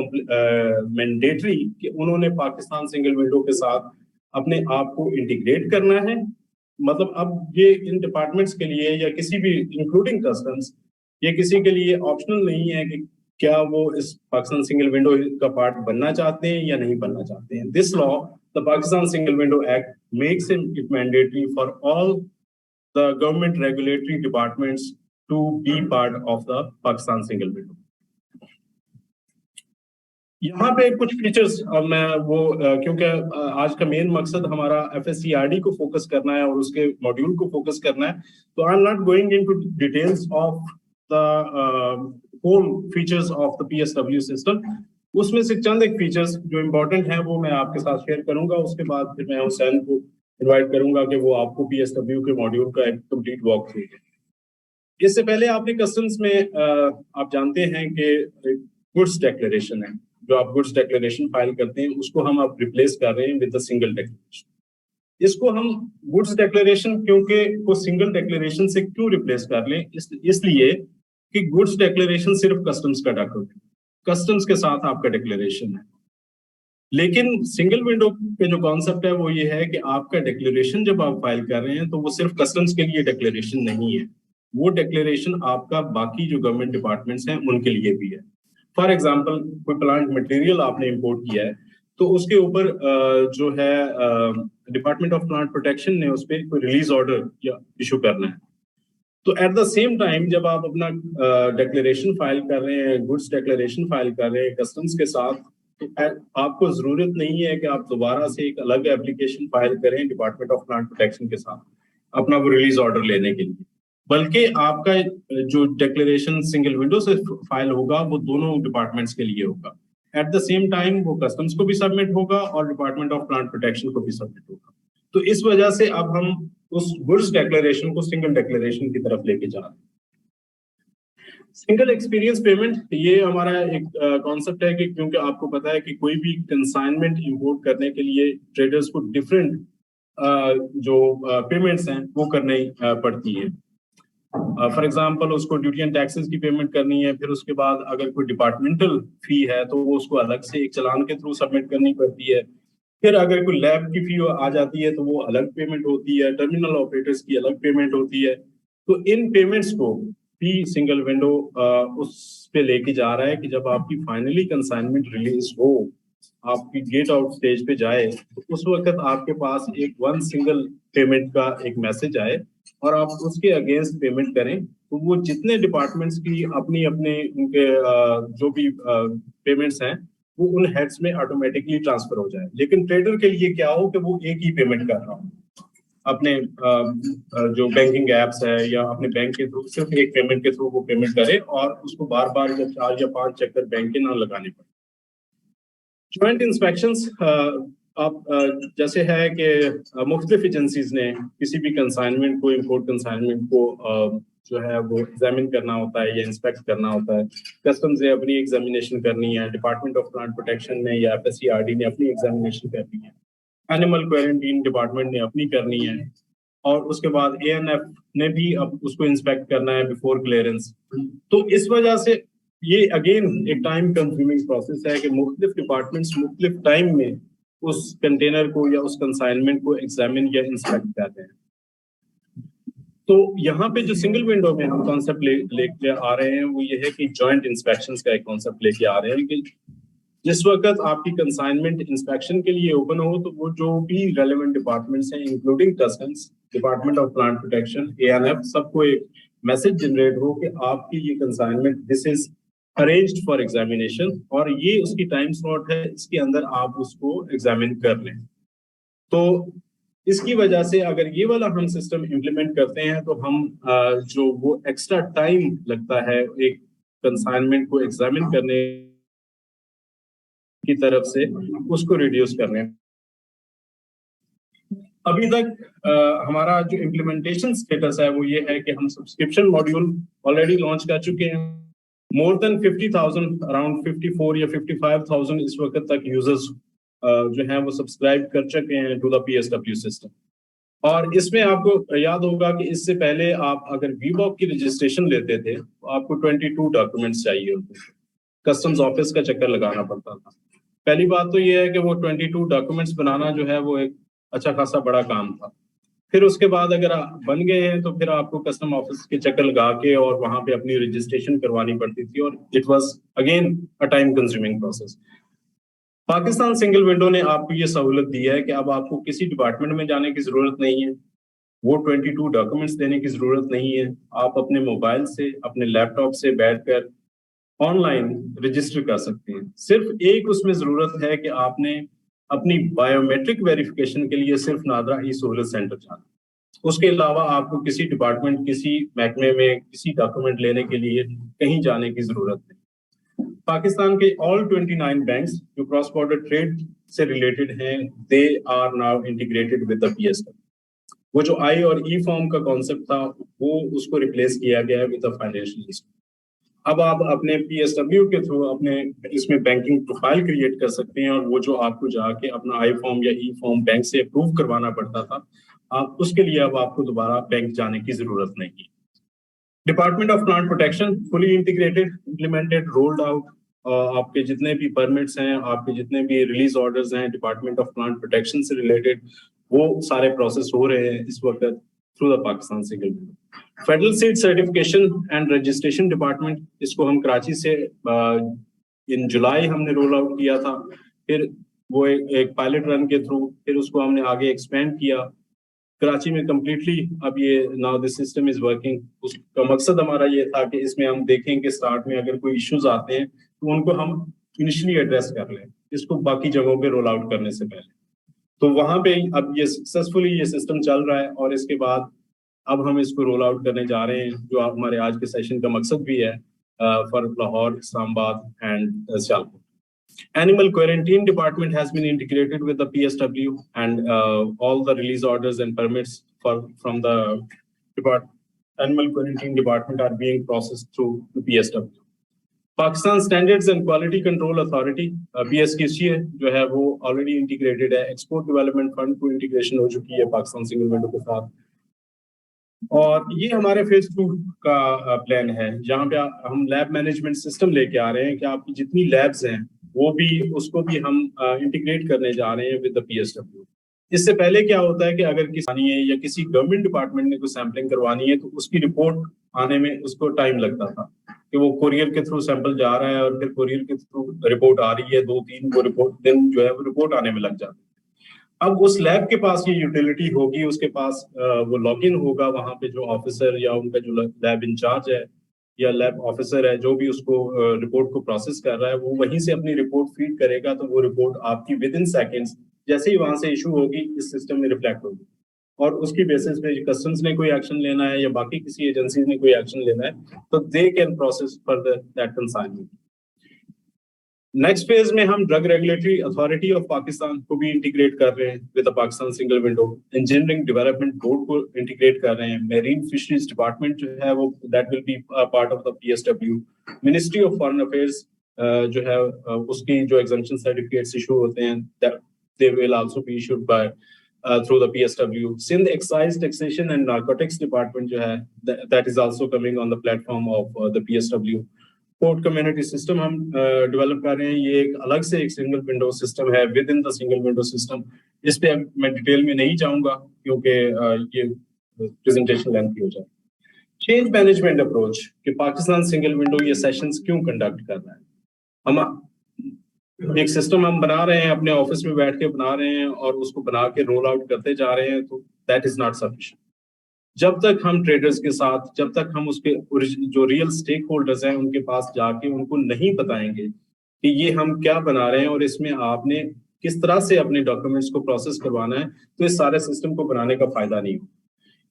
मैंडेटरी कि उन्होंने पाकिस्तान सिंगल विंडो के साथ अपने आप को इंटीग्रेट करना है। मतलब अब ये इन डिपार्टमेंट्स के लिए या किसी भी इंक्लूडिंग कस्टम्स, ये किसी के लिए ऑप्शनल नहीं है कि क्या वो इस पाकिस्तान सिंगल विंडो का पार्ट बनना चाहते हैं या नहीं बनना चाहते हैं। This law, the Pakistan single window act, makes it mandatory for all the government regulatory departments to be part of the Pakistan single window. यहाँ पे कुछ फीचर्स मैं वो क्योंकि आज का मेन मकसद हमारा FSCRD को फोकस करना है और उसके मॉड्यूल को फोकस करना है, तो I am not going into details of the whole features of the PSW system. उसमें से चंद एक फीचर्स जो इम्पोर्टेंट हैं वो मैं आपके साथ शेयर करूंगा। उसके बाद फिर मैं हुसैन को इन्वाइट करूंगा कि वो आपको PSW के मॉड्यूल का एक कंप्लीट वॉक थ्रू दे। इससे पहले आपने कस्टम्स में आप जानते हैं कि गुड्स डिक्लेरेशन है, जो आप गुड्स डिक्लेरेशन फाइल करते हैं उसको हम अब रिप्लेस कर रहे हैं विद द सिंगल डिक्लेरेशन। इसको हम गुड्स डिक्लेरेशन क्योंकि वो सिंगल डिक्लेरेशन से क्यों रिप्लेस कर लें, इसलिए कि गुड्स डिक्लेरेशन सिर्फ कस्टम्स का डॉक्यूमेंट, कस्टम्स के साथ आपका डिक्लेरेशन है। लेकिन सिंगल विंडो पे जो कॉन्सेप्ट है वो ये है कि आपका डिक्लेरेशन जब आप फाइल कर रहे हैं तो वो सिर्फ कस्टम्स के लिए डिक्लेरेशन नहीं है, वो डिक्लेरेशन आपका बाकी जो गवर्नमेंट डिपार्टमेंट्स हैं उनके लिए भी है। फॉर एग्जांपल कोई प्लांट मटेरियल आपने इंपोर्ट किया है तो उसके ऊपर जो है डिपार्टमेंट ऑफ प्लांट प्रोटेक्शन ने उस पर कोई रिलीज ऑर्डर या इशू करना है। तो एट द सेम टाइम जब आप अपना डिक्लेरेशन फाइल कर रहे हैं, गुड्स डिक्लेरेशन फाइल कर रहे हैं कस्टम्स के साथ, तो आपको जरूरत नहीं है कि आप दोबारा से एक अलग एप्लीकेशन फाइल करें डिपार्टमेंट ऑफ प्लांट प्रोटेक्शन के साथ अपना वो रिलीज ऑर्डर लेने के लिए, बल्कि आपका जो डिक्लेरेशन सिंगल विंडो से फाइल होगा वो दोनों डिपार्टमेंट्स के लिए होगा। एट द सेम टाइम वो कस्टम्स को भी सबमिट होगा और डिपार्टमेंट ऑफ प्लांट प्रोटेक्शन को भी सबमिट होगा। तो इस वजह से अब हम उस गुड्स डिक्लेरेशन को सिंगल डिक्लेरेशन की तरफ लेके जा रहे हैं। सिंगल एक्सपीरियंस पेमेंट ये हमारा एक कॉन्सेप्ट है कि क्योंकि आपको पता है कि कोई भी कंसाइनमेंट इंपोर्ट करने के लिए ट्रेडर्स को डिफरेंट जो पेमेंट्स हैं वो करनी पड़ती है। फॉर एग्जांपल उसको ड्यूटी एंड टैक्सेस की पेमेंट करनी है, फिर उसके बाद अगर कोई डिपार्टमेंटल फी है तो वो उसको अलग से एक चालान के थ्रू सबमिट करनी पड़ती है। फिर अगर कोई लैब की फी आ जाती है तो वो अलग पेमेंट होती है, टर्मिनल ऑपरेटर्स की अलग पेमेंट होती है। तो इन पेमेंट्स को भी सिंगल विंडो उस पे लेके जा रहा है कि जब आपकी फाइनली कंसाइनमेंट रिलीज हो, आपकी गेट आउट स्टेज पे जाए, तो उस वक्त आपके पास एक वन सिंगल पेमेंट का एक मैसेज आए और आप उसके अगेंस्ट पेमेंट करें। तो वो जितने डिपार्टमेंट्स की अपनी अपने उनके जो भी पेमेंट्स हैं वो उन हेड्स में ऑटोमेटिकली ट्रांसफर हो जाए। लेकिन ट्रेडर के लिए क्या हो कि वो एक ही पेमेंट कर रहा हो, अपने जो बैंकिंग एप्स है या अपने बैंक के थ्रू सिर्फ एक पेमेंट के थ्रू वो पेमेंट करे और उसको बार बार या 4 या 5 चक्कर बैंक के ना लगाने पड़े। जॉइंट इंस्पेक्शंस आप जैसे है कि मुख्तलिफ एजेंसीज ने किसी भी कंसाइनमेंट को, इम्पोर्ट कंसाइनमेंट को जो है वो एग्जामिन करना होता है या इंस्पेक्ट करना होता है। कस्टम्स ने अपनी एग्जामिनेशन करनी है, डिपार्टमेंट ऑफ प्लांट प्रोटेक्शन ने या FSCRD ने अपनी एग्जामिनेशन करनी है, एनिमल क्वारंटीन डिपार्टमेंट ने अपनी करनी है, और उसके बाद ANF ने भी अब उसको इंस्पेक्ट करना है बिफोर क्लियरेंस। तो इस वजह से ये अगेन एक टाइम कंज्यूमिंग प्रोसेस है कि मुख्तलिफ डिपार्टमेंट्स मुख्तलिफ टाइम में उस कंटेनर को या उस कंसाइनमेंट को एग्जामिन या इंस्पेक्ट करते हैं। तो यहाँ पे जो सिंगल विंडो में हम कॉन्सेप्ट लेके आ रहे हैं वो ये है कि जॉइंट इंस्पेक्शंस का एक कॉन्सेप्ट लेके आ रहे हैं कि जिस वक्त आपकी कंसाइनमेंट इंस्पेक्शन के लिए ओपन हो तो वो जो भी रेलेवेंट डिपार्टमेंट्स हैं including customs, department of plant protection, ANF, सबको एक मैसेज जनरेट हो कि आपकी ये consignment this is arranged for examination और ये उसकी टाइम स्लॉट है, इसके अंदर आप उसको एग्जामिन कर लें। तो इसकी वजह से अगर ये वाला हम सिस्टम इम्प्लीमेंट करते हैं तो हम जो वो एक्स्ट्रा टाइम लगता है एक कंसाइनमेंट को एग्जामिन करने की तरफ से उसको रिड्यूस करने। अभी तक हमारा जो इम्प्लीमेंटेशन स्टेटस है वो ये है कि हम सब्सक्रिप्शन मॉड्यूल ऑलरेडी लॉन्च कर चुके हैं। मोर देन 50,000, अराउंड 54 या 55,000 इस वक्त तक यूजर्स जो हैं वो सब्सक्राइब कर चुके हैं टू द PSW सिस्टम। और इसमें आपको याद होगा कि इससे पहले आप अगर VBOC की रजिस्ट्रेशन लेते थे तो आपको 22 डॉक्यूमेंट्स चाहिए होते थे, कस्टम्स ऑफिस का चक्कर लगाना पड़ता था। पहली बात तो ये है कि वो 22 डॉक्यूमेंट्स बनाना जो है वो एक अच्छा खासा बड़ा काम था। फिर उसके बाद अगर आप बन गए हैं तो फिर आपको कस्टम ऑफिस के चक्कर लगा के और वहां पे अपनी रजिस्ट्रेशन करवानी पड़ती थी और it was again a time consuming process. Pakistan single window ने आपको ये सहूलत दी है कि अब आपको किसी डिपार्टमेंट में जाने की जरूरत नहीं है, वो 22 डॉक्यूमेंट्स देने की जरूरत नहीं है। आप अपने मोबाइल से, अपने लैपटॉप से बैठकर ऑनलाइन रजिस्टर कर सकते हैं। सिर्फ एक उसमें जरूरत है कि आपने अपनी बायोमेट्रिक वेरिफिकेशन के लिए सिर्फ नादरा ई सहूलत सेंटर जाना। उसके अलावा आपको किसी डिपार्टमेंट, किसी महकमे में किसी डॉक्यूमेंट लेने के लिए कहीं जाने की जरूरत नहीं। पाकिस्तान के ऑल 29 बैंक्स जो क्रॉस बॉर्डर ट्रेड से रिलेटेड हैं, they are now integrated with the PSW। वो जो आई और ई फॉर्म का कॉन्सेप्ट था वो उसको रिप्लेस किया गया है विद द फाइनेंशियल लिस्ट। अब आप अपने PSW के थ्रू अपने इसमें बैंकिंग प्रोफाइल क्रिएट कर सकते हैं और वो जो आपको जाके अपना आई फॉर्म या ई फॉर्म बैंक से अप्रूव करवाना पड़ता था, आप उसके लिए अब आपको दोबारा बैंक जाने की जरूरत नहीं। Department of plant protection fully integrated, implemented, rolled out. आपके जितने भी परमिट्स हैं, आपके जितने भी रिलीज ऑर्डर्स हैं डिपार्टमेंट ऑफ प्लांट प्रोटेक्शन से रिलेटेड, वो सारे प्रोसेस हो रहे हैं इस वक्त through the Pakistan single window. Federal seed certification and registration department, इसको हम कराची से इन जुलाई हमने रोल आउट किया था। फिर वो एक पायलट रन के थ्रू फिर उसको हमने आगे एक्सपेंड किया कराची में कंप्लीटली। अब ये now this system is working. उसका मकसद हमारा ये था कि इसमें हम देखें कि स्टार्ट में अगर कोई इश्यूज आते हैं तो उनको हम इनिशियली एड्रेस कर लें, इसको बाकी जगहों पे रोल आउट करने से पहले। तो वहां पे अब ये सक्सेसफुली ये सिस्टम चल रहा है और इसके बाद अब हम इसको रोल आउट करने जा रहे हैं, जो हमारे आज के सेशन का मकसद भी है for Lahore, Islamabad and Sialkot. Animal quarantine department has been integrated with the PSW and all the release orders and permits from the animal quarantine department are being processed through the PSW. Pakistan Standards and Quality Control Authority PSQC जो है वो already integrated है, export development fund को integration हो चुकी है Pakistan single window के साथ, और ये हमारे फेज 2 का प्लान है जहाँ पे हम लैब मैनेजमेंट सिस्टम लेके आ रहे हैं कि आपकी जितनी लैब्स हैं वो भी उसको भी हम इंटीग्रेट करने जा रहे हैं विद द PSW। इससे पहले क्या होता है कि अगर किसी है या किसी गवर्नमेंट डिपार्टमेंट ने कोई सैंपलिंग करवानी है तो उसकी रिपोर्ट आने में उसको टाइम लगता था कि वो कोरियर के थ्रू सैंपल जा रहा है और फिर कोरियर के थ्रू रिपोर्ट आ रही है, 2-3 वो रिपोर्ट दिन जो है वो रिपोर्ट आने में लग जाती है। अब उस लैब के पास ये यूटिलिटी होगी, उसके पास वो लॉगिन होगा, वहां पे जो ऑफिसर या उनका जो लैब इंचार्ज है या लैब ऑफिसर है जो भी उसको रिपोर्ट को प्रोसेस कर रहा है वो वहीं से अपनी रिपोर्ट फीड करेगा, तो वो रिपोर्ट आपकी विद इन सेकेंड्स जैसे ही वहां से इशू होगी इस सिस्टम में रिफ्लेक्ट होगी, और उसकी बेसिस पे कस्टम्स ने कोई एक्शन लेना है या बाकी किसी एजेंसी ने कोई एक्शन लेना है तो they can process further that consignment. Next phase में हम drug regulatory authority of Pakistan को भी इंटीग्रेट कर रहे हैं with the Pakistan single window, engineering development board को इंटीग्रेट कर रहे हैं, मेरीन फिशरीज डिपार्टमेंट जो है वो that will be part of the PSW, ministry of foreign affairs जो है उसकी जो एग्जम्पशन सर्टिफिकेट्स इशू होते हैं they will also be issued by through the PSW, Sindh Excise Taxation and Narcotics Department जो है that is also coming on the platform of the PSW। Port community system हम develop कर रहे हैं, ये एक अलग से एक सिंगल विंडो सिस्टम है with in the single window system. इस पे मैं डिटेल में नहीं जाऊंगा क्योंकि ये प्रेजेंटेशन लेंथी हो जाए। चेंज मैनेजमेंट अप्रोच कि पाकिस्तान सिंगल विंडो ये सेशंस क्यों कंडक्ट कर रहा है, हम एक सिस्टम हम बना रहे हैं, अपने ऑफिस में बैठ के बना रहे हैं और उसको बना के रोल आउट करते जा रहे हैं, तो दैट इज नॉट सफिशिएंट। जब तक हम ट्रेडर्स के साथ, जब तक हम उसके जो रियल स्टेक होल्डर्स हैं उनके पास जाके उनको नहीं बताएंगे कि ये हम क्या बना रहे हैं और इसमें आपने किस तरह से अपने डॉक्यूमेंट्स को प्रोसेस करवाना है, तो इस सारे सिस्टम को बनाने का फायदा नहीं होगा।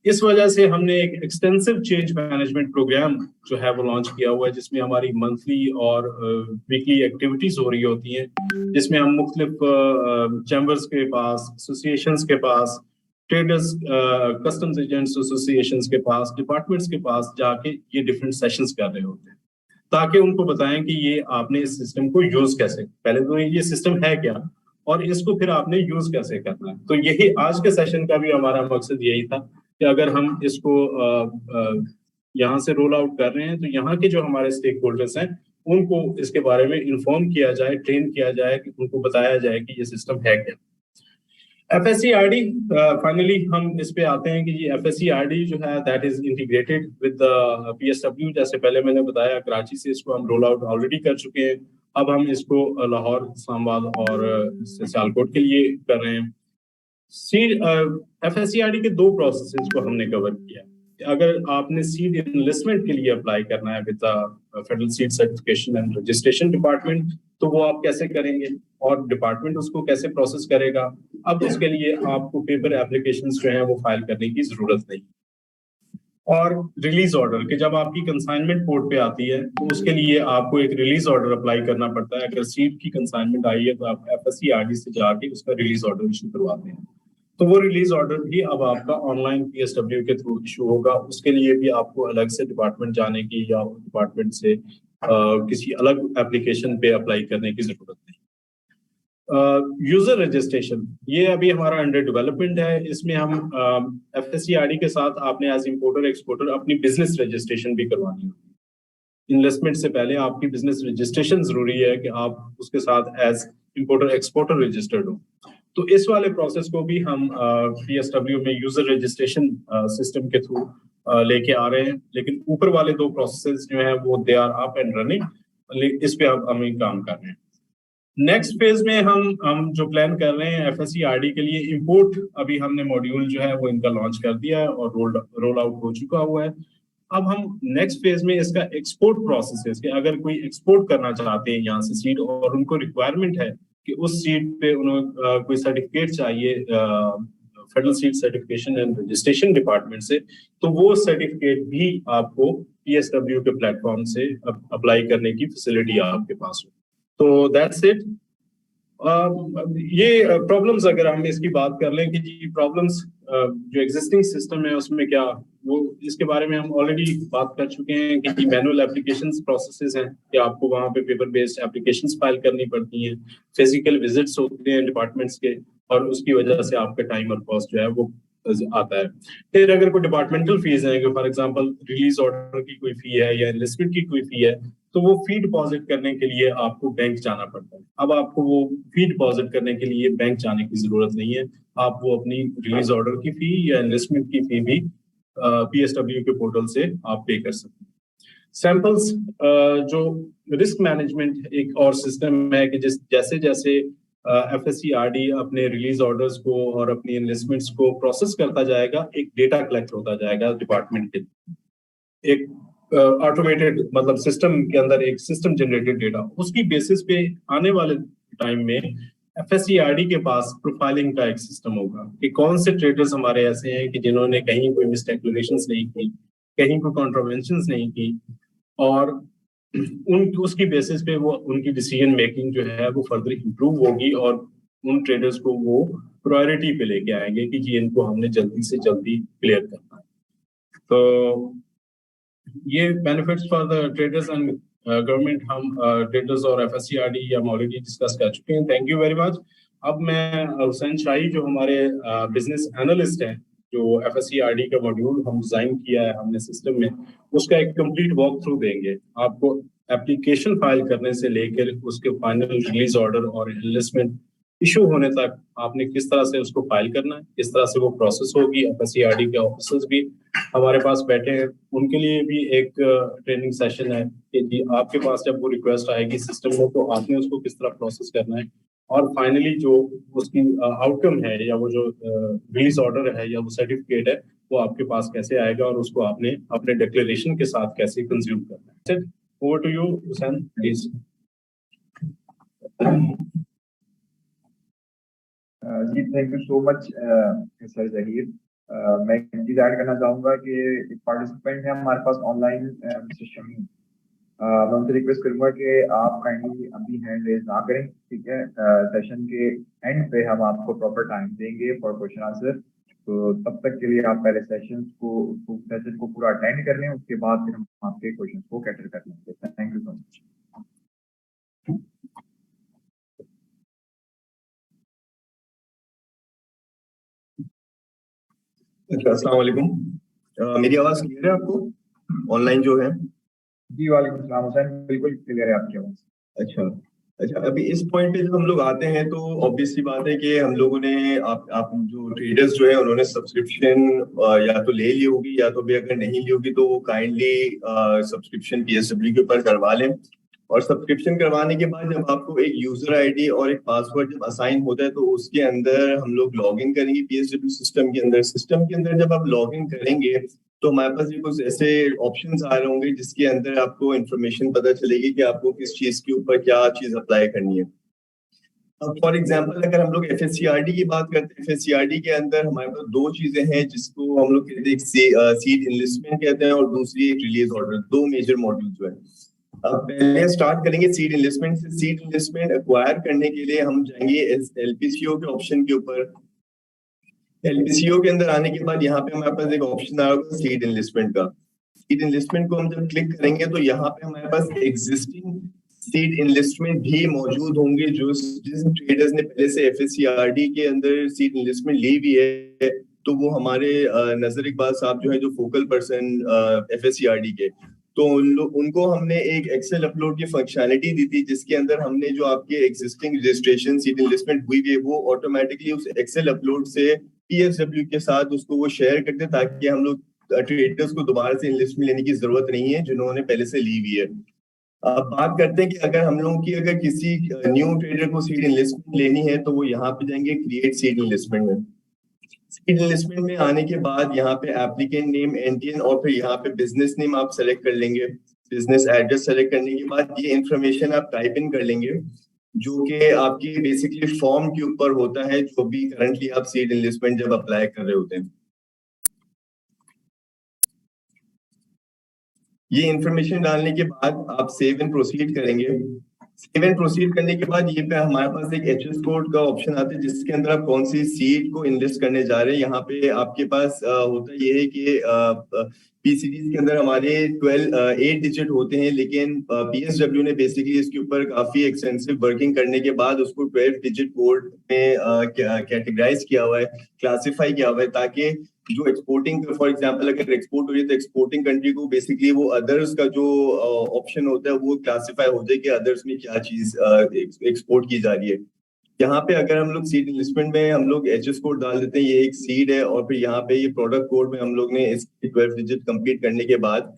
इस वजह से हमने एक एक्सटेंसिव चेंज मैनेजमेंट प्रोग्राम जो है वो लॉन्च किया हुआ है जिसमें हमारी मंथली और वीकली एक्टिविटीज हो रही होती हैं, जिसमें हम मुख्तलिफ चैम्बर्स के पास, एसोसिएशंस के पास, ट्रेडर्स, कस्टम्स एजेंट्स एसोसिएशंस के पास, डिपार्टमेंट्स के पास जाके ये डिफरेंट सेशंस कर रहे होते हैं ताकि उनको बताएं कि ये आपने इस सिस्टम को यूज कैसे, पहले तो ये सिस्टम है क्या और इसको फिर आपने यूज कैसे करना है। तो यही आज के सेशन का भी हमारा मकसद यही था कि अगर हम इसको यहाँ से रोल आउट कर रहे हैं तो यहाँ के जो हमारे स्टेक होल्डर्स हैं उनको इसके बारे में इन्फॉर्म किया जाए, ट्रेन किया जाए, कि उनको बताया जाए कि ये सिस्टम है क्या। FSCRD फाइनली हम इस पे आते हैं कि ये FSCRD जो है that is integrated with the PSW। जैसे पहले मैंने बताया कराची से इसको हम रोल आउट ऑलरेडी कर चुके हैं, अब हम इसको लाहौर, इस्लामाबाद और सियालकोट के लिए कर रहे हैं। FSCRD के 2 प्रोसेसेस को हमने कवर किया। अगर आपने सीड इनवेस्टमेंट के लिए अप्लाई करना है with the federal seed certification and registration department, तो वो आप कैसे करेंगे और डिपार्टमेंट उसको कैसे प्रोसेस करेगा। अब उसके लिए आपको पेपर एप्लीकेशंस जो है वो फाइल करने की जरूरत नहीं। और रिलीज ऑर्डर कि जब आपकी कंसाइनमेंट पोर्ट पे आती है तो उसके लिए आपको एक रिलीज ऑर्डर अप्लाई करना पड़ता है। अगर सीड की कंसाइनमेंट आई है तो आप FSCRD से जाके उसका रिलीज ऑर्डर इशू करवाते हैं, तो वो रिलीज ऑर्डर भी अब आपका ऑनलाइन PSW के थ्रू इशू होगा। उसके लिए भी आपको अलग से डिपार्टमेंट जाने की या डिपार्टमेंट से किसी अलग एप्लीकेशन पे अप्लाई करने की जरूरत नहीं। यूजर रजिस्ट्रेशन ये अभी हमारा अंडर डेवलपमेंट है। इसमें हम FSCRD के साथ आपने एज इंपोर्टर एक्सपोर्टर अपनी बिजनेस रजिस्ट्रेशन भी करवानी होगी। इन्वेस्टमेंट से पहले आपकी बिजनेस रजिस्ट्रेशन जरूरी है कि आप उसके साथ एज इंपोर्टर एक्सपोर्टर रजिस्टर्ड हो। तो इस वाले प्रोसेस को भी हम PSW में यूजर रजिस्ट्रेशन सिस्टम के थ्रू लेके आ रहे हैं, लेकिन ऊपर वाले 2 प्रोसेसेस जो है वो they are up and running, इस पे हम काम कर रहे हैं। नेक्स्ट फेज में हम जो प्लान कर रहे हैं FSCRD के लिए इंपोर्ट, अभी हमने मॉड्यूल जो है वो इनका लॉन्च कर दिया है और रोल आउट हो चुका हुआ है। अब हम नेक्स्ट फेज में इसका एक्सपोर्ट प्रोसेस के अगर कोई एक्सपोर्ट करना चाहते हैं यहाँ से सीड और उनको रिक्वायरमेंट है कि उस सीड पे उन्हें कोई सर्टिफिकेट चाहिए federal seed certification and registration department से, तो वो सर्टिफिकेट भी आपको PSW के प्लेटफॉर्म से अप्लाई करने की फैसिलिटी आपके पास हो। तो दैट्स इट। ये प्रॉब्लम्स अगर हम इसकी बात कर लें कि जी प्रॉब्लम्स जो एग्जिस्टिंग सिस्टम है उसमें क्या वो इसके बारे में हम ऑलरेडी बात कर चुके हैं कि मैनुअल एप्लीकेशंस प्रोसेसेस हैं कि आपको वहाँ पे पेपर बेस्ड एप्लीकेशंस फाइल करनी पड़ती हैं, फिजिकल विजिट्स होते हैं डिपार्टमेंट्स के, और उसकी वजह से आपका टाइम और कॉस्ट जो है वो आता है। फिर अगर कोई डिपार्टमेंटल फीस है, फॉर एग्जांपल रिलीज ऑर्डर की कोई फी है या इन्वेस्टमेंट की कोई फी है, तो वो फी डिपॉजिट करने के लिए आपको बैंक जाना पड़ता है। अब आपको वो फी डिपॉजिट करने के लिए बैंक जाने की जरूरत नहीं है, आप वो अपनी रिलीज ऑर्डर की फी या इन्वेस्टमेंट की फी भी PSW के पोर्टल से आप पे कर सकते हैं। सैंपल्स जो रिस्क मैनेजमेंट एक और सिस्टम है कि जैसे जैसे FSCRD अपने रिलीज ऑर्डर्स को और अपनी इन्वेस्टमेंट्स को प्रोसेस करता जाएगा, एक डेटा कलेक्ट होता जाएगा डिपार्टमेंट के, एक ऑटोमेटेड मतलब सिस्टम के अंदर एक सिस्टम जनरेटेड डेटा, उसकी बेसिस पे आने वाले टाइम में FSCRD के पास प्रोफाइलिंग का एक सिस्टम होगा कि कौन से ट्रेडर्स हमारे ऐसे हैं कि जिन्होंने कहीं कोई मिसकैलकुलेशंस नहीं की, कहीं कोई कॉन्ट्रावेंशंस नहीं की, और उसकी बेसिस पे वो उनकी डिसीजन मेकिंग जो है वो फर्दर इंप्रूव होगी और उन ट्रेडर्स को वो प्रायोरिटी पे लेके आएंगे कि जी इनको हमने जल्दी से जल्दी क्लियर करना है। तो ये benefits for the traders and government हम ट्रेडर्स और FSCRD हम ऑलरेडी डिस्कस कर चुके हैं। Thank you very much. अब मैं हुसैन शाही जो हमारे बिजनेस एनालिस्ट हैं, जो FSCRD का मॉड्यूल हम डिजाइन किया है हमने सिस्टम में, उसका एक कंप्लीट वॉक थ्रू देंगे आपको, एप्लीकेशन फाइल करने से लेकर उसके फाइनल रिलीज ऑर्डर और इन्वेस्टमेंट इशू होने तक आपने किस तरह से उसको फाइल करना है, किस तरह से वो प्रोसेस होगी। FSCRD के ऑफिसर्स भी हमारे पास बैठे हैं, उनके लिए भी एक ट्रेनिंग सेशन है कि जी आपके पास जब वो रिक्वेस्ट आएगी सिस्टम में तो आपने उसको किस तरह प्रोसेस करना है, और फाइनली जो उसकी आउटकम है या वो जो रिलीज ऑर्डर है या वो सर्टिफिकेट है वो आपके पास कैसे आएगा और उसको आपने अपने डिक्लेरेशन के साथ कैसे कंज्यूम करना है। Over to you Hussain please. जी thank you so much sir Zaheer. मैं एक चीज ऐड करना चाहूंगा कि एक पार्टिसिपेंट है हमारे पास ऑनलाइन, मिस्टर शमी। मैं उनसे रिक्वेस्ट करूंगा कि आप काइंडली अभी हैंड रेज ना करें, ठीक है। सेशन के एंड पे हम आपको प्रॉपर टाइम देंगे फॉर क्वेश्चन आंसर, तो तब तक के लिए आप पहले सेशन को पूरा अटेंड कर लें, उसके बाद फिर हम आपके क्वेश्चन को कैटर कर लेंगे। Thank you so much. अस्सलाम वालेकुम। मेरी आवाज क्लियर है आपको ऑनलाइन जो है? जी वालेकुम सलाम हुसैन, बिल्कुल क्लियर है आपकी आवाज। अच्छा, अभी इस पॉइंट पे जब हम लोग आते हैं तो ऑब्वियसली बात है कि हम लोगों ने आप जो ट्रेडर्स जो है उन्होंने सब्सक्रिप्शन या तो ले ली होगी या तो भी अगर नहीं ली होगी तो वो काइंडली सब्सक्रिप्शन PSW के ऊपर करवा लें। और सब्सक्रिप्शन करवाने के बाद जब आपको एक यूजर आईडी और एक पासवर्ड जब असाइन होता है तो उसके अंदर हम लोग लॉग इन करेंगे PSW सिस्टम के अंदर। सिस्टम के अंदर जब आप लॉग इन करेंगे तो हमारे पास ये कुछ ऐसे ऑप्शंस आ रहे होंगे जिसके अंदर आपको इंफॉर्मेशन पता चलेगी कि आपको किस चीज के ऊपर क्या चीज अप्लाई करनी है। अब फॉर एग्जांपल अगर हम लोग FSCRD की बात करते हैं, FSCRD के अंदर हमारे पास दो चीजें हैं जिसको हम लोग कहते हैं, सीड इनलिस्टमेंट कहते हैं और दूसरी एक रिलीज ऑर्डर। दो मेजर मॉड्यूल जो है। अब पहले स्टार्ट करेंगे सीड इनलिस्टमेंट से। सीड इनलिस्टमेंट एक्वायर करने के लिए हम जाएंगे LPCO के ऑप्शन के ऊपर। LPCO के अंदर आने के बाद यहाँ पे हमारे पास एक ऑप्शन आ होगा सीड इनलिस्टमेंट का। सीड इनलिस्टमेंट को हम जब क्लिक करेंगे तो यहाँ पे हमारे पास एग्जिस्टिंग सीड इनलिस्टमेंट भी मौजूद होंगे जो जिस ट्रेडर्स ने पहले से FSCRD के अंदर सीड इनलिस्टमेंट ली हुई है, तो वो हमारे नजर इकबाल साहब जो है जो फोकल पर्सन FSCRD के, तो उनको हमने एक एक्सेल अपलोड की फंक्शनैलिटी दी थी जिसके अंदर हमने जो आपके एग्जिस्टिंग रजिस्ट्रेशन सीड इनलिस्टमेंट हुई है वो ऑटोमेटिकली उस एक्सेल अपलोड से PSW के साथ उसको वो शेयर करते ताकि हम लोग ट्रेडर्स को दोबारा से इनलिस्टमेंट लेने की जरूरत नहीं है जिन्होंने पहले से ली हुई है। अब बात करते हैं कि अगर हम लोगों की अगर किसी न्यू ट्रेडर को सीड इनलिस्टमेंट लेनी है तो वो यहाँ पे जाएंगे क्रिएट सीड इनलिस्टमेंट में। सीड इनलिस्टमेंट में आने के बाद यहाँ पे एप्लीकेंट नेम NTN और फिर यहाँ पे बिजनेस नेम आप सेलेक्ट कर लेंगे। बिजनेस एड्रेस सेलेक्ट करने के बाद ये इंफॉर्मेशन आप टाइप इन कर लेंगे जो कि आपकी बेसिकली फॉर्म के ऊपर होता है जो भी करंटली आप सीड इनलिस्टमेंट जब अप्लाई कर रहे होते हैं। ये इंफॉर्मेशन डालने के बाद आप सेव एंड प्रोसीड करेंगे। सेव एंड प्रोसीड करने के बाद ये पे हमारे पास एक एचएस कोड का ऑप्शन आता है जिसके अंदर आप कौन सी सीट को इन्वेस्ट करने जा रहे हैं। यहाँ पे आपके पास होता ये है कि पीसीडीज के अंदर हमारे 8 डिजिट होते हैं, लेकिन पीएसडब्ल्यू ने बेसिकली इसके ऊपर काफी एक्सटेंसिव वर्किंग करने के बाद उसको 12 डिजिट कोड में कैटेगराइज किया हुआ है, क्लासिफाई किया हुआ है, ताकि जो एक्सपोर्टिंग, फॉर एग्जांपल अगर एक्सपोर्ट हो रही है तो एक्सपोर्टिंग कंट्री को बेसिकली वो अदर्स का जो ऑप्शन होता है वो क्लासिफाई हो जाए कि अदर्स में क्या चीज एक्सपोर्ट की जा रही है। यहाँ पे अगर हम लोग सीड इन्वेस्टमेंट में हम लोग एचएस कोड डाल देते हैं, ये एक सीड है, और फिर यहाँ पे ये प्रोडक्ट कोड में हम लोग ने इसकी 12 डिजिट कंप्लीट करने के बाद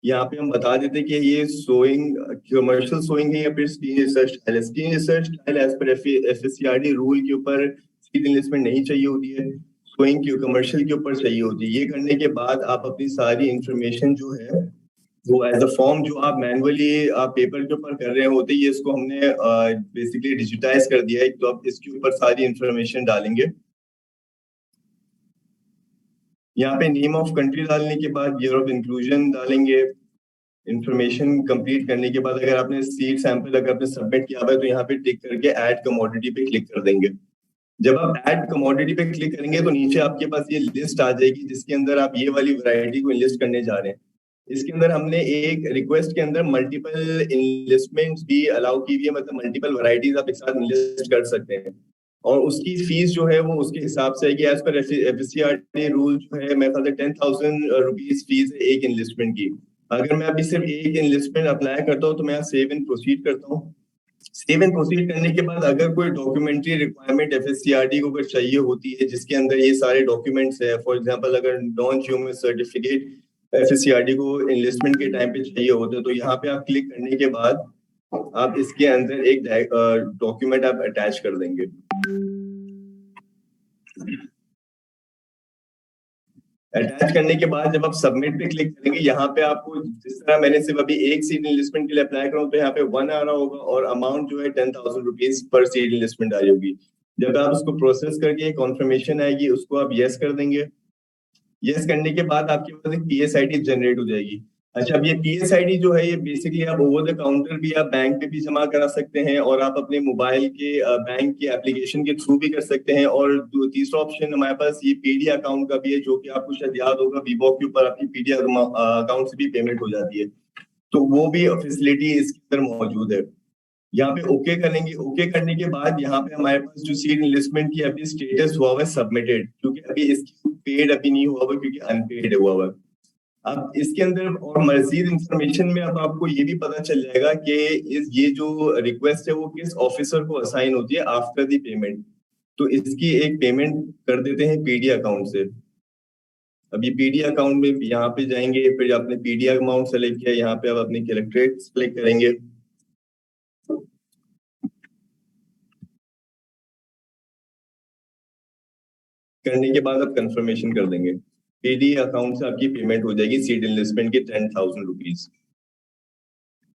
यहाँ पे हम बता देते हैं कि ये सोइंग कमर्शियल सोइंग है या फिर स्टीन रिसर्च स्टाइल है। स्टीन रिसर्च स्टाइल एज पर एफएससीआरडी रूल के ऊपर सीड इन्वेस्टमेंट नहीं चाहिए होती है, सोइंग की कमर्शियल के ऊपर चाहिए होती है। ये करने के बाद आप अपनी सारी इंफॉर्मेशन जो है वो एज अ फॉर्म जो आप मैनुअली आप पेपर के ऊपर कर रहे होते, ये इसको हमने बेसिकली डिजिटाइज कर दिया है। तो आप इसके ऊपर सारी इंफॉर्मेशन डालेंगे। यहाँ पे नेम ऑफ कंट्री डालने के बाद ईयर ऑफ इंक्लूजन डालेंगे। इंफॉर्मेशन कंप्लीट करने के बाद अगर आपने सीड सैंपल अगर आपने सबमिट किया हुआ है तो यहाँ पे टिक करके ऐड कमोडिटी पे क्लिक कर देंगे। जब आप ऐड कमोडिटी पे क्लिक करेंगे तो नीचे आपके पास ये लिस्ट आ जाएगी जिसके अंदर आप ये वाली वैरायटी को इनलिस्ट करने जा रहे हैं। इसके अंदर हमने एक रिक्वेस्ट के अंदर मल्टीपल इनलिस्टमेंट्स भी अलाउ की हुई है, मतलब मल्टीपल वैरायटीज आप एक साथ इनलिस्ट कर सकते हैं, और उसकी फीस जो है वो उसके हिसाब से है कि एज पर एफएससीआरडी रूल जो है मेरे ख्याल से 10,000 रुपीज फीस है एक इनलिस्टमेंट की। अगर मैं अभी सिर्फ एक इनलिस्टमेंट अप्लाई करता हूँ तो मैं सेव एंड प्रोसीड करता हूँ। सेव एंड प्रोसीड करने के बाद अगर कोई डॉक्यूमेंट्री रिक्वायरमेंट एफएससीआरडी को अगर चाहिए होती है जिसके अंदर ये सारे डॉक्यूमेंट्स है, फॉर एग्जांपल अगर नॉन ह्यूमन सर्टिफिकेट एफएससीआरडी को इन्वेस्टमेंट के टाइम पे चाहिए होते हैं तो यहाँ पे आप क्लिक करने के बाद आप इसके अंदर एक डॉक्यूमेंट आप अटैच कर देंगे। अटैच करने के बाद जब आप सबमिट पे क्लिक करेंगे यहाँ पे आपको जिस तरह मैंने सिर्फ अभी एक सीड इन्वेस्टमेंट के लिए अप्लाई करा तो यहाँ पे 1 आ रहा होगा और अमाउंट जो है 10,000 रुपीज पर सीड इन्वेस्टमेंट आ रही होगी। जब आप उसको प्रोसेस करके कॉन्फर्मेशन आएगी उसको आप यस कर देंगे। यस करने के बाद आपके पास एक पीएसआईडी जनरेट हो जाएगी। अच्छा, अब ये पीएसआईडी जो है ये बेसिकली आप ओवर द काउंटर भी आप बैंक पे भी जमा करा सकते हैं और आप अपने मोबाइल के बैंक के एप्लीकेशन के थ्रू भी कर सकते हैं। और तीसरा ऑप्शन हमारे पास ये पीडी अकाउंट का भी है जो कि आपको शायद याद होगा वीवॉक के ऊपर आपकी पीडी अकाउंट से भी पेमेंट हो जाती है, तो वो भी फैसिलिटी इसके अंदर मौजूद है। यहाँ पे ओके करेंगे। ओके करने के बाद यहाँ पे हमारे पास जो सीड इन्वेस्टमेंट की अभी स्टेटस हुआ हुआ है सबमिटेड, क्योंकि अभी इसकी पेड अभी नहीं हुआ हुआ क्योंकि अनपेड हुआ हुआ। अब इसके अंदर और मजीद इंफॉर्मेशन में अब आपको ये भी पता चल जाएगा कि ये जो रिक्वेस्ट है वो किस ऑफिसर को असाइन होती है आफ्टर द पेमेंट। तो इसकी एक पेमेंट कर देते हैं पीडी अकाउंट से। अब ये पीडी अकाउंट में यहाँ पे जाएंगे, फिर आपने पीडी अमाउंट सेलेक्ट किया, यहाँ पे आप अपने कलेक्ट्रेट सेलेक्ट करेंगे। करने के बाद आप कंफर्मेशन कर देंगे। पीडी अकाउंट से आपकी पेमेंट हो जाएगी सीड इन्वेस्टमेंट के 10,000 रुपीज।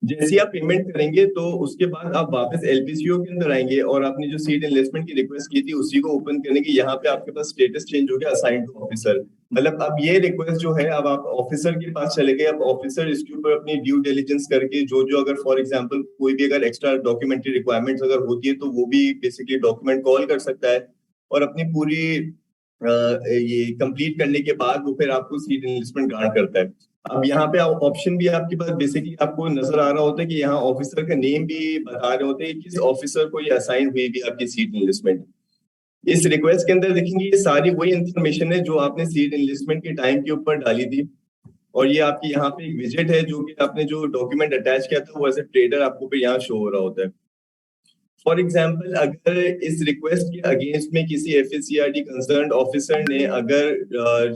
जैसे आप पेमेंट करेंगे तो उसके बाद आप वापस एलपीसीओ के अंदर आएंगे और आपने जो सीड इन्वेस्टमेंट की रिक्वेस्ट की थी उसी को ओपन करेंगे। यहाँ पे आपके पास स्टेटस चेंज हो गया असाइन टू ऑफिसर, मतलब अब ये रिक्वेस्ट जो है अब आप ऑफिसर के पास चले गए। अब ऑफिसर इसके ऊपर अपनी ड्यू डिलिजेंस करके जो जो अगर फॉर एग्जांपल कोई भी अगर एक्स्ट्रा डॉक्यूमेंट्री रिक्वायरमेंट्स अगर होती है तो वो भी बेसिकली डॉक्यूमेंट कॉल कर सकता है और अपनी पूरी ये कंप्लीट करने के बाद वो फिर आपको सीड इन्वेस्टमेंट ग्रांट करता है। अब यहाँ पे ऑप्शन भी आपके पास बेसिकली आपको नजर आ रहा होता है कि यहाँ ऑफिसर का नेम भी बता रहे होते हैं किस ऑफिसर को ये असाइन हुई भी आपकी सीड इन्वेस्टमेंट। इस रिक्वेस्ट के अंदर देखेंगे ये सारी वही इंफॉर्मेशन है जो आपने सीड इन्वेस्टमेंट के टाइम के ऊपर डाली थी, और ये आपकी यहाँ पे एक विजिट है जो कि आपने जो डॉक्यूमेंट अटैच किया था वो एज ए ट्रेडर आपको फिर यहाँ शो हो रहा होता है। फॉर एग्जाम्पल अगर इस रिक्वेस्ट के अगेंस्ट में किसी एफएससीआरडी कंसर्न ऑफिसर ने अगर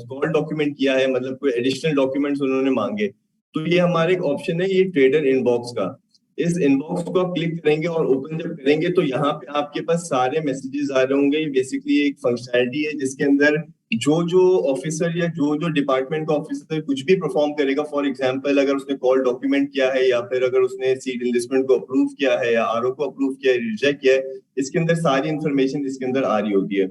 कॉल डॉक्यूमेंट किया है, मतलब कोई एडिशनल डॉक्यूमेंट्स उन्होंने मांगे, तो ये हमारे एक ऑप्शन है ये ट्रेडर इनबॉक्स का। इस इनबॉक्स को आप क्लिक करेंगे और ओपन जब करेंगे तो यहाँ पे आपके पास सारे मैसेजेस आ रहे होंगे। ये बेसिकली एक फंक्शनैलिटी है जिसके अंदर जो जो ऑफिसर या जो जो डिपार्टमेंट का ऑफिसर कुछ भी परफॉर्म करेगा, फॉर एग्जांपल अगर उसने कॉल डॉक्यूमेंट किया है या फिर अगर उसने सीड इन्वेस्टमेंट को अप्रूव किया है या आरओ को अप्रूव किया है, रिजेक्ट किया है, इसके अंदर सारी इंफॉर्मेशन इसके अंदर आ रही होती है।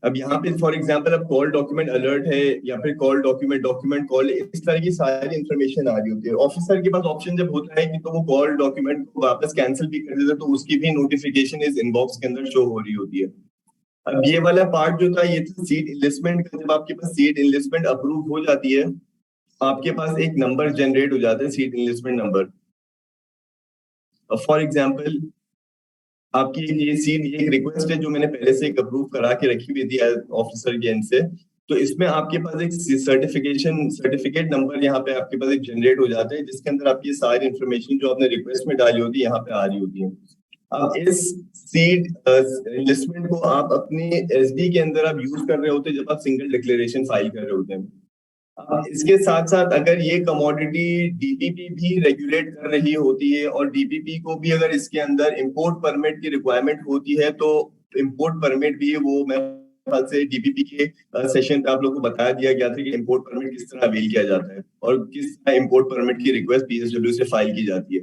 अब यहाँ पे फॉर एग्जांपल अब कॉल डॉक्यूमेंट अलर्ट है या फिर कॉल डॉक्यूमेंट कॉल, इस तरह की सारी इंफॉर्मेशन आ रही होती है। ऑफिसर के पास ऑप्शन जब होता है कि तो वो कॉल डॉक्यूमेंट को वापस कैंसिल भी कर देता है, तो उसकी भी नोटिफिकेशन इस इनबॉक्स के अंदर शो हो रही होती है। अब ये वाला पार्ट जो था ये था सीट इनलिस्टमेंट का। जब आपके पास सीट इनलिस्टमेंट अप्रूव हो जाती है, आपके पास एक नंबर जनरेट हो जाता है, seat enlistment number. For example आपकी ये सीट, ये एक रिक्वेस्ट है जो मैंने पहले से एक अप्रूव करा के रखी हुई थी ऑफिसर के एंड से। तो इसमें आपके पास एक सर्टिफिकेट नंबर यहाँ पे आपके पास एक जनरेट हो जाता है, जिसके अंदर आपकी सारी इंफॉर्मेशन जो आपने रिक्वेस्ट में डाली होती है यहाँ पे आ रही होती है। अब इस सीट लिस्टमेंट को आप अपने एसडी के अंदर आप यूज कर रहे होते हैं जब आप सिंगल डिक्लेरेशन फाइल कर रहे होते हैं। इसके साथ साथ अगर ये कमोडिटी डीपीपी भी रेगुलेट कर रही होती है और डीपीपी को भी अगर इसके अंदर इंपोर्ट परमिट की रिक्वायरमेंट होती है, तो इंपोर्ट परमिट भी वो मैं ख्याल से डीपीपी के सेशन पे आप लोगों को बता दिया गया था कि इंपोर्ट परमिट किस तरह अवेल किया जाता है और किस तरह इंपोर्ट परमिट की रिक्वेस्ट पीएसडब्ल्यू से फाइल की जाती है।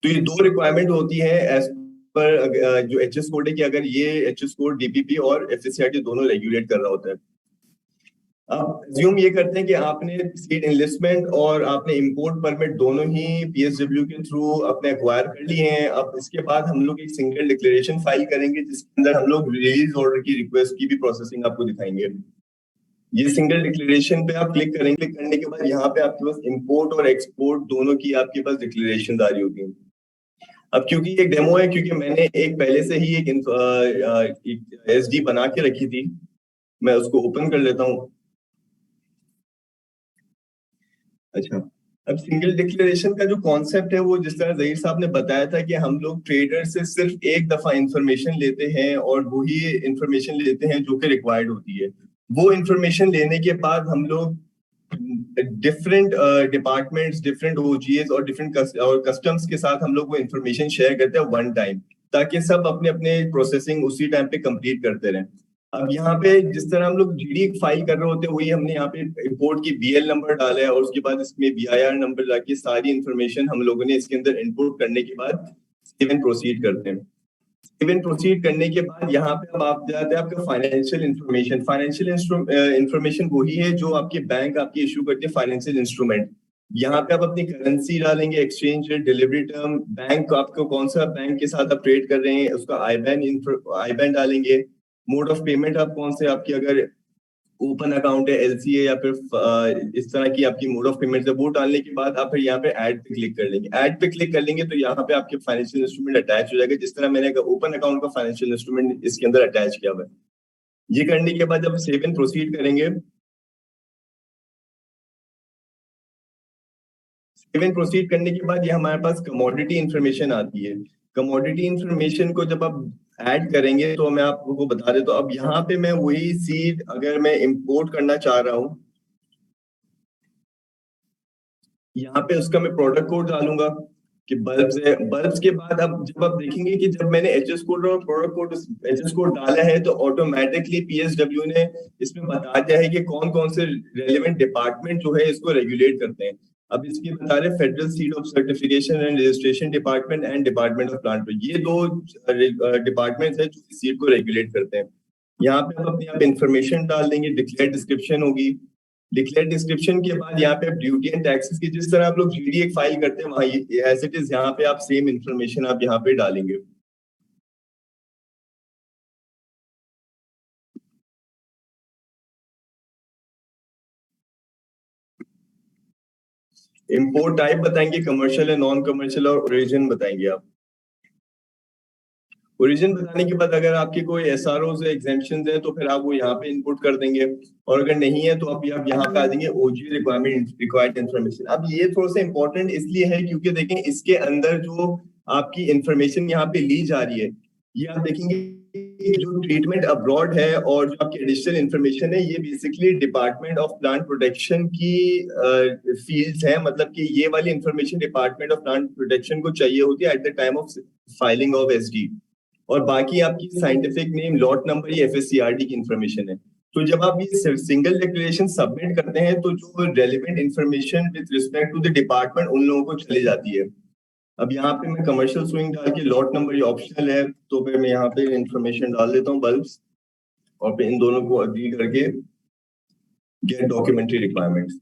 तो ये दो रिक्वायरमेंट होती है एज पर जो एचएस कोड है कि अगर ये एचएस कोड डीपीपी और एफएससीआरटी दोनों रेगुलेट कर रहा होता है। अब अज्यूम ये करते हैं कि आपने सीट इनलिस्टमेंट और आपने इंपोर्ट परमिट दोनों ही पीएसडब्ल्यू के थ्रू अपने एक्वायर कर लिए हैं। अब इसके बाद हम लोग एक सिंगल डिक्लेरेशन फाइल करेंगे जिसके अंदर हम लोग रिलीज ऑर्डर की रिक्वेस्ट की भी प्रोसेसिंग आपको दिखाएंगे। ये सिंगल डिक्लेरेशन पे आप क्लिक करेंगे, क्लिक करने के बाद यहाँ पे आपके पास इंपोर्ट और एक्सपोर्ट दोनों की आपके पास डिक्लेरेशन आ रही होती है। अब क्योंकि एक डेमो है, क्योंकि मैंने एक पहले से ही एक एसडी बना के रखी थी, मैं उसको ओपन कर लेता हूँ। अच्छा, अब सिंगल डिक्लेरेशन का जो कॉन्सेप्ट है वो जिस तरह ज़हीर साहब ने बताया था कि हम लोग ट्रेडर से सिर्फ एक दफा इंफॉर्मेशन लेते हैं और वही इंफॉर्मेशन लेते हैं जो कि रिक्वायर्ड होती है। वो इंफॉर्मेशन लेने के बाद हम लोग डिफरेंट डिपार्टमेंट्स, डिफरेंट ओजीएस और डिफरेंट और कस्टम्स के साथ हम लोग वो इंफॉर्मेशन शेयर करते हैं वन टाइम, ताकि सब अपने अपने प्रोसेसिंग उसी टाइम पे कंप्लीट करते रहें। अब यहाँ पे जिस तरह हम लोग जीडी फाइल कर रहे होते हैं, वही हमने यहाँ पे इंपोर्ट की बीएल नंबर डाला है और उसके बाद इसमें बीआईआर नंबर लाके सारी इंफॉर्मेशन हम लोगों ने इसके अंदर इनपुट करने के बाद सेव एंड प्रोसीड करते हैं। सेव एंड प्रोसीड करने के बाद यहाँ पे अब आप जाते हैं आपका फाइनेंशियल इंफॉर्मेशन। फाइनेंशियल इंफॉर्मेशन वही है जो आपके बैंक आपकी इशू करते हैं फाइनेंशियल इंस्ट्रूमेंट। यहाँ पे आप अपनी करेंसी डालेंगे, exchange rate, delivery term, bank आपको कौन सा बैंक के साथ आप ट्रेड कर रहे हैं उसका आईबैन डालेंगे, मोड ऑफ पेमेंट आप कौन से, आपकी अगर ओपन अकाउंट है, एलसीए या फिर इस तरह की आपकी मोड ऑफ पेमेंट है, वो डालने के बाद आप फिर यहाँ पे ऐड पे क्लिक कर लेंगे। ऐड पे क्लिक कर लेंगे तो यहाँ पे आपके फाइनेंशियल इंस्ट्रूमेंट अटैच हो जाएगा, जिस तरह मैंने ओपन अकाउंट का फाइनेंशियल इंस्ट्रूमेंट इसके अंदर अटैच किया हुआ है। ये करने के बाद जब सेव एंड प्रोसीड करेंगे, सेव एंड प्रोसीड करने के बाद ये हमारे पास कमोडिटी इंफॉर्मेशन आती है। कमोडिटी इंफॉर्मेशन को जब आप ऐड करेंगे तो मैं आपको बता देता हूँ। अब यहाँ पे मैं वही सीड अगर मैं इंपोर्ट करना चाह रहा हूँ, यहाँ पे उसका मैं प्रोडक्ट कोड डालूंगा कि बल्ब्स है। बल्ब्स के बाद अब जब आप देखेंगे कि जब मैंने एचएस कोड और प्रोडक्ट कोड एचएस कोड डाला है तो ऑटोमेटिकली पीएसडब्ल्यू ने इसमें बता दिया है कि कौन कौन से रेलेवेंट डिपार्टमेंट जो है इसको रेगुलेट करते हैं। अब इसकी बता रहे federal seat of certification and registration department and department of plant. ये दो डिपार्टमेंट है जो सीट को रेगुलेट करते हैं। यहाँ पे हम अपनी इंफॉर्मेशन डाल देंगे, डिक्लेयर डिस्क्रिप्शन होगी। डिक्लेयर डिस्क्रिप्शन के बाद यहाँ पे आप ड्यूटी एंड टैक्सेस की जिस तरह आप लोग जीडी एक फाइल करते हैं वहां एज इट इज यहाँ पे आप सेम इंफॉर्मेशन आप यहाँ पे डालेंगे। इंपोर्ट टाइप बताएंगे, कमर्शियल है, नॉन कमर्शियल, और ओरिजिन बताएंगे आप। ओरिजिन बताने के बाद अगर आपके कोई एसआरओ एग्जेम्पशन है तो फिर आप वो यहाँ पे इनपुट कर देंगे, और अगर नहीं है तो आप यहाँ पे आ जाएंगे ओजी रिक्वायर्ड इन्फॉर्मेशन। अब ये थोड़ा सा इंपॉर्टेंट इसलिए है क्योंकि देखें इसके अंदर जो आपकी इंफॉर्मेशन यहाँ पे ली जा रही है, ये आप देखेंगे जो ट्रीटमेंट अब्रॉड है और जो आपकी एडिशनल इंफॉर्मेशन है ये basically department of plant protection की फील्ड्स है। मतलब कि ये वाली information department of plant protection को चाहिए होती है at the time of filing of SD, और बाकी आपकी साइंटिफिक नेम, लॉट नंबर, या एफएससीआरटी की इंफॉर्मेशन है। तो जब आप ये सिंगल डिक्लेरेशन सबमिट करते हैं तो जो relevant information with respect to the department उन लोगों को चली जाती है। अब यहाँ पे मैं कमर्शियल स्विंग डाल के, लॉट नंबर ये ऑप्शनल है तो फिर मैं यहाँ पे इंफॉर्मेशन डाल देता हूँ बल्ब्स। और फिर इन दोनों को अग्री करके गेट डॉक्यूमेंट्री रिक्वायरमेंट्स।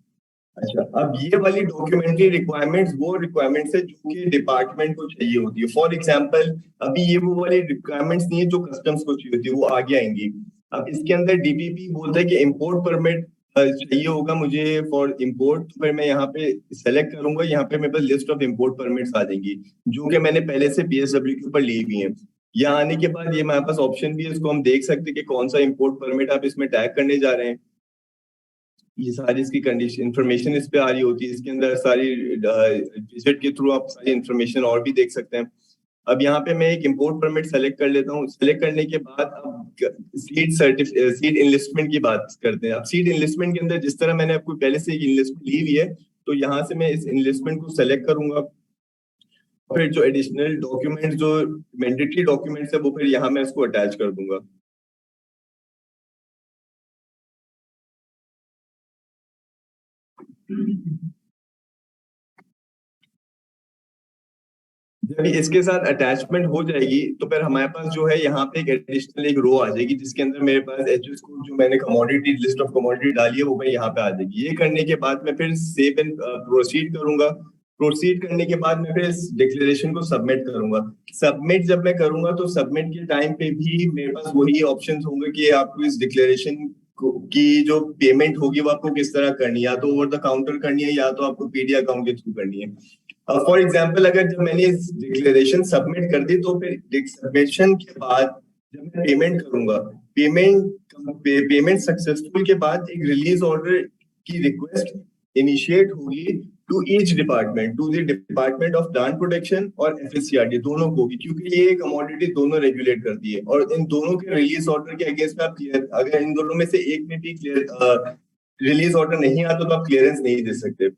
अच्छा, अब ये वाली डॉक्यूमेंट्री रिक्वायरमेंट्स वो रिक्वायरमेंट्स है जो कि डिपार्टमेंट को चाहिए होती है। फॉर एग्जांपल अभी ये वो वाली रिक्वायरमेंट्स नहीं है जो कस्टम्स को चाहिए होती है, वो आगे आएंगी। अब इसके अंदर डीपीपी बोलता है कि इंपोर्ट परमिट चाहिए होगा मुझे फॉर इंपोर्ट, तो फिर मैं यहाँ पे सेलेक्ट करूंगा, यहाँ पे मेरे पास लिस्ट ऑफ इंपोर्ट परमिट्स आ जाएंगी जो कि मैंने पहले से पीएसडब्ल्यू के ऊपर ली हुई है। यहाँ आने के बाद ये हमारे पास ऑप्शन भी है, इसको हम देख सकते हैं कि कौन सा इंपोर्ट परमिट आप इसमें टैग करने जा रहे हैं। ये सारी इसकी कंडीशन इंफॉर्मेशन इस पे आ रही होती है, इसके अंदर सारी विजिट के थ्रू आप सारी इंफॉर्मेशन और भी देख सकते हैं। अब यहाँ पे मैं एक इंपोर्ट परमिट सेलेक्ट कर लेता हूँ। सेलेक्ट करने के बाद अब सीड इनलिस्टमेंट की बात करते हैं। अब सीड इनलिस्टमेंट के अंदर जिस तरह मैंने आपको पहले से एक इनलिस्टमेंट ली हुई है, तो यहाँ से मैं इस इनलिस्टमेंट को सेलेक्ट करूंगा। फिर जो एडिशनल डॉक्यूमेंट जो मैंडेटरी डॉक्यूमेंट्स है वो फिर यहाँ मैं इसको अटैच कर दूंगा। जब इसके साथ अटैचमेंट हो जाएगी तो फिर हमारे पास जो है यहाँ पे एक एडिशनल एक रो आ जाएगी जिसके अंदर मेरे पास एचएस कोड जो मैंने कमोडिटी लिस्ट ऑफ कमोडिटी डाली है वो मैं यहाँ पे आ जाएगी। ये करने के बाद मैं फिर सेव एंड प्रोसीड करूंगा। प्रोसीड करने के बाद मैं फिर इस डिक्लेरेशन को सबमिट करूंगा। सबमिट जब मैं करूंगा तो सबमिट के टाइम पे भी मेरे पास वही ऑप्शन होंगे कि आपको इस डिक्लेरेशन की जो पेमेंट होगी वो आपको किस तरह करनी है, या तो ओवर द काउंटर करनी है या तो आपको पीडी अकाउंट के थ्रू करनी है। फॉर एग्जाम्पल अगर जब मैंने डिक्लेरेशन सबमिट कर दी तो फिर सबमिशन के बाद जब मैं पेमेंट करूंगा, पेमेंट सक्सेसफुल के बाद एक रिलीज ऑर्डर की रिक्वेस्ट इनिशिएट होगी to each department, to the department of plant protection और एफएससीआरडी दोनों को भी, क्योंकि ये कमोडिटी दोनों रेगुलेट करती है और इन दोनों के रिलीज ऑर्डर के अगेंस्ट में आप क्लियर, अगर इन दोनों में से एक में भी क्लियर रिलीज ऑर्डर नहीं आता तो आप क्लियरेंस नहीं दे सकते।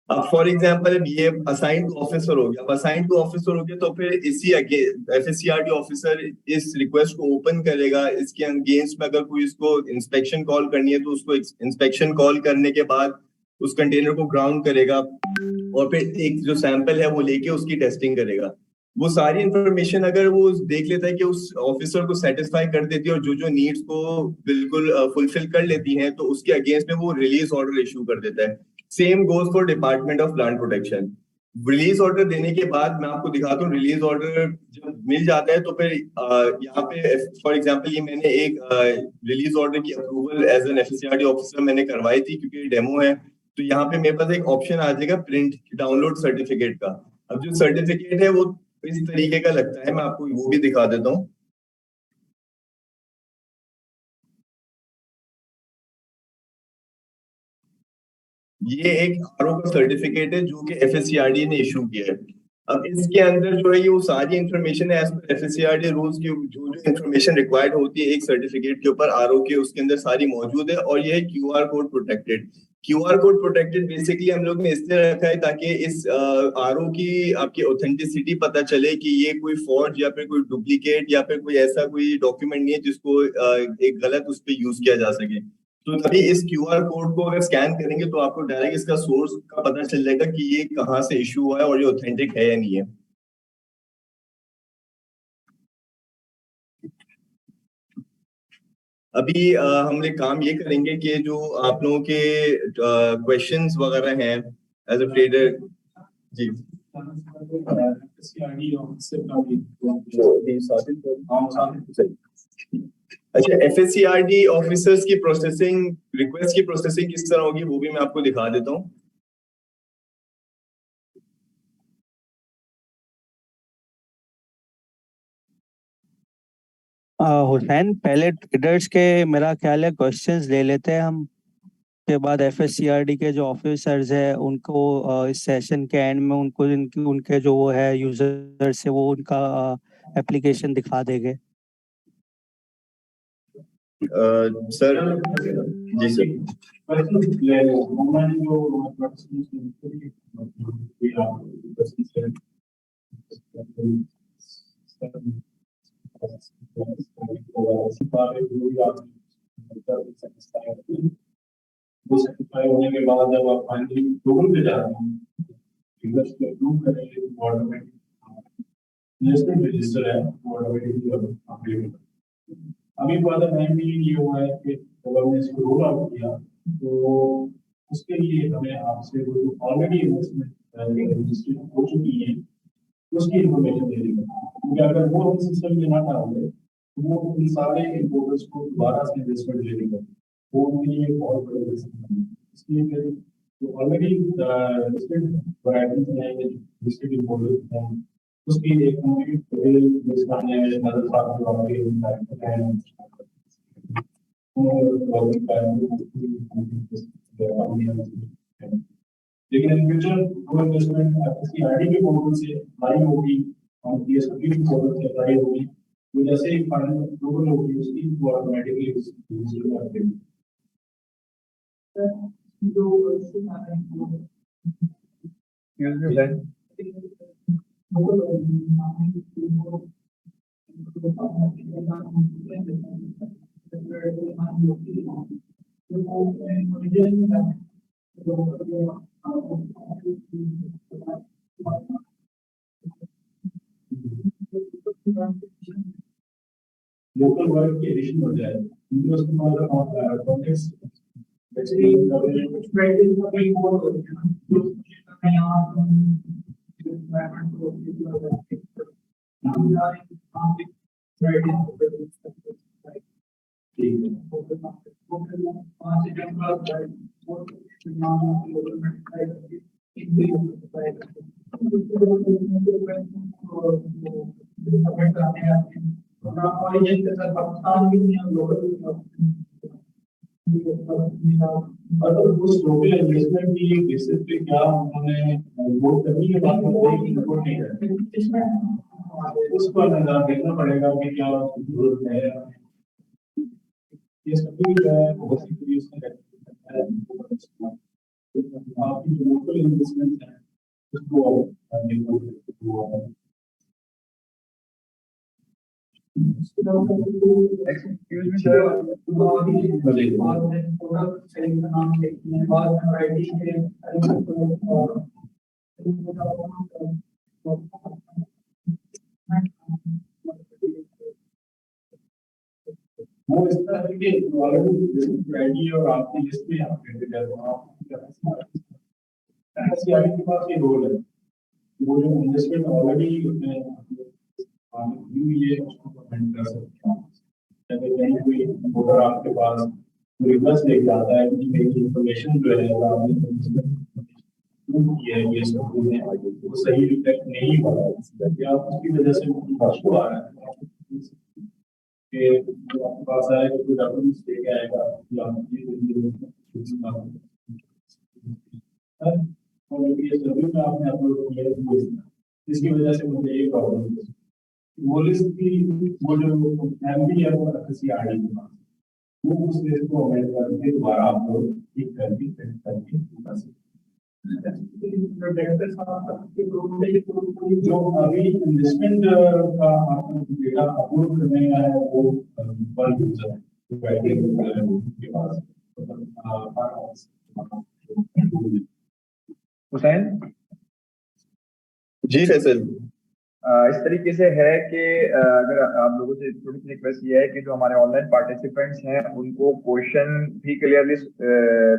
अब फॉर एग्जांपल ये असाइन टू ऑफिसर हो गया। अब असाइन टू ऑफिसर हो गया तो फिर इसी एफएससीआरडी ऑफिसर इस रिक्वेस्ट को ओपन करेगा। इसके अगेंस्ट में अगर कोई इसको इंस्पेक्शन कॉल करनी है तो उसको इंस्पेक्शन कॉल करने के बाद उस कंटेनर को ग्राउंड करेगा और फिर एक जो सैंपल है वो लेके उसकी टेस्टिंग करेगा। वो सारी इंफॉर्मेशन अगर वो देख लेता है कि उस ऑफिसर को सेटिस्फाई कर देती है और जो जो नीड्स को बिल्कुल फुलफिल कर लेती हैं तो उसके अगेंस्ट में वो रिलीज ऑर्डर इशू कर देता है। Same goes for department of plant protection. Release order देने के बाद मैं आपको दिखाता हूँ, रिलीज ऑर्डर जब मिल जाता है तो फिर यहाँ पे फॉर एग्जांपल ये मैंने एक रिलीज ऑर्डर की अप्रूवल एज एन एफएससीआरडी ऑफिसर मैंने करवाई थी क्योंकि डेमो है। तो यहाँ पे मेरे पास एक ऑप्शन आ जाएगा प्रिंट डाउनलोड सर्टिफिकेट का। अब जो सर्टिफिकेट है वो इस तरीके का लगता है, मैं आपको वो भी दिखा देता हूँ। ये एक आरओ का सर्टिफिकेट है जो कि एफएससीआरडी ने इशू किया है। अब इसके अंदर जो है ये वो सारी इंफॉर्मेशन है एज पर एफएससीआरडी रूल्स की, जो जो इंफॉर्मेशन रिक्वायर्ड होती है एक सर्टिफिकेट के ऊपर आरओ के, उसके अंदर सारी मौजूद है। और ये है QR code protected. QR code protected basically हम लोग ने इसलिए रखा है ताकि इस आरओ की आपकी ऑथेंटिसिटी पता चले कि ये कोई फॉर्ज या फिर कोई डुप्लीकेट या फिर कोई ऐसा कोई डॉक्यूमेंट नहीं है जिसको एक गलत उस पर यूज किया जा सके। तो तभी इस क्यूआर कोड को अगर स्कैन करेंगे तो आपको डायरेक्ट इसका सोर्स का पता चल जाएगा कि ये कहाँ से इशू हुआ है और ये ऑथेंटिक है या नहीं है। अभी हम लोग काम ये करेंगे कि जो आप लोगों के क्वेश्चंस वगैरह हैं एज अ ट्रेडर। जी अच्छा, एफएससीआरडी ऑफिसर्स की प्रोसेसिंग, रिक्वेस्ट की प्रोसेसिंग किस तरह होगी वो भी मैं आपको दिखा देता हूँ। हुसैन, पहले ट्रेडर्स के मेरा ख्याल है क्वेश्चंस ले लेते हैं हम, के बाद एफएससीआरडी के जो ऑफिसर्स है उनको इस सेशन के एंड में उनको उनके जो वो है यूजर्स है वो उनका एप्लीकेशन दिखा देंगे। सर जी सर। वो सर्टिफाई होने के बाद जब आप फाइनली लोगों पे जाते हैं, यूजर्स को अप्रूव करेंगे तो ऑटोमेटिक इन्वेस्टमेंट रजिस्टर है वो ऑटोमेटिकली अपडेट होगा। अभी वाला टाइम भी ये हुआ है कि जब हमने इसको रोल आउट किया तो उसके लिए हमें आपसे जो ऑलरेडी इन्वेस्टमेंट रजिस्ट्रेशन हो चुकी है उसकी इन्फॉर्मेशन दे देगा, क्योंकि अगर वो हम सिस्टम में ना डालें तो वो इन सारे इम्पोर्टर्स को दोबारा से इन्वेस्टमेंट ले लेगा, वो उनके लिए बहुत बड़ी रिस्क है। इसलिए फिर जो ऑलरेडी लिस्टेड वैरायटीज हैं या लिस्टेड इम्पोर्टर्स हैं उसकी एक कंप्लीट लिस्ट आने में मदद प्राप्त लेकिन इन फ्यूचर वो इन्वेस्टमेंट किसी आईडी के पोर्टल से अप्लाई होगी और पीएसडब्ल्यू के पोर्टल से अप्लाई होगी, तो जैसे ही फाइनल अप्रूवल होगी उसकी वो ऑटोमेटिकली रजिस्टर कर देगी। लोकल वर्क की एडिशन हो जाए क्योंकि उसमें कॉन्टेक्स्ट उस लोकल इन्वेस्टमेंट की बेसिस पे क्या उन्होंने वोट करने के बाद रिपोर्ट नहीं करते, उस पर देखना पड़ेगा कि क्या जरूरत है। ये सभी जो है बहुत सी चीजें उसमें आपकी जो लोकल इन्वेस्टमेंट है उसको Excuse me, sir. वो इस तरह के ऑलरेडी और आपकी लिस्ट में आप एफएससीआरडी के पास ये रोल है, वो जो इन्वेस्टमेंट ऑलरेडी ये उसको कमेंट कर सकते हैं। अगर कहीं कोई वोटर आपके पास रिक्वेस्ट लेके आता है कि मेरी इंफॉर्मेशन जो है आपने ये सब वो सही रिफ्लेक्ट नहीं हो रहा है, आप उसकी वजह से मुश्किल आ रहा है कि आपके पास आए कोई डॉक्यूमेंट्स लेके आएगा या आपने अपलोड किया इसकी वजह से मुझे ये प्रॉब्लम है। वो लिस्ट की वो जो एमपी है वो एफएससीआरडी के पास, वो उस लिस्ट को अमेंड करके दोबारा आप लोग ठीक करके फिट करके कर सकते जो अभी इन्वेस्टमेंट का आपको डेटा अपलोड करने का है वो वन यूजर है के पास हुसैन जी फैसल, इस तरीके से है कि अगर आप लोगों से थोड़ी सी रिक्वेस्ट ये है कि जो हमारे ऑनलाइन पार्टिसिपेंट्स हैं उनको क्वेश्चन भी क्लियरली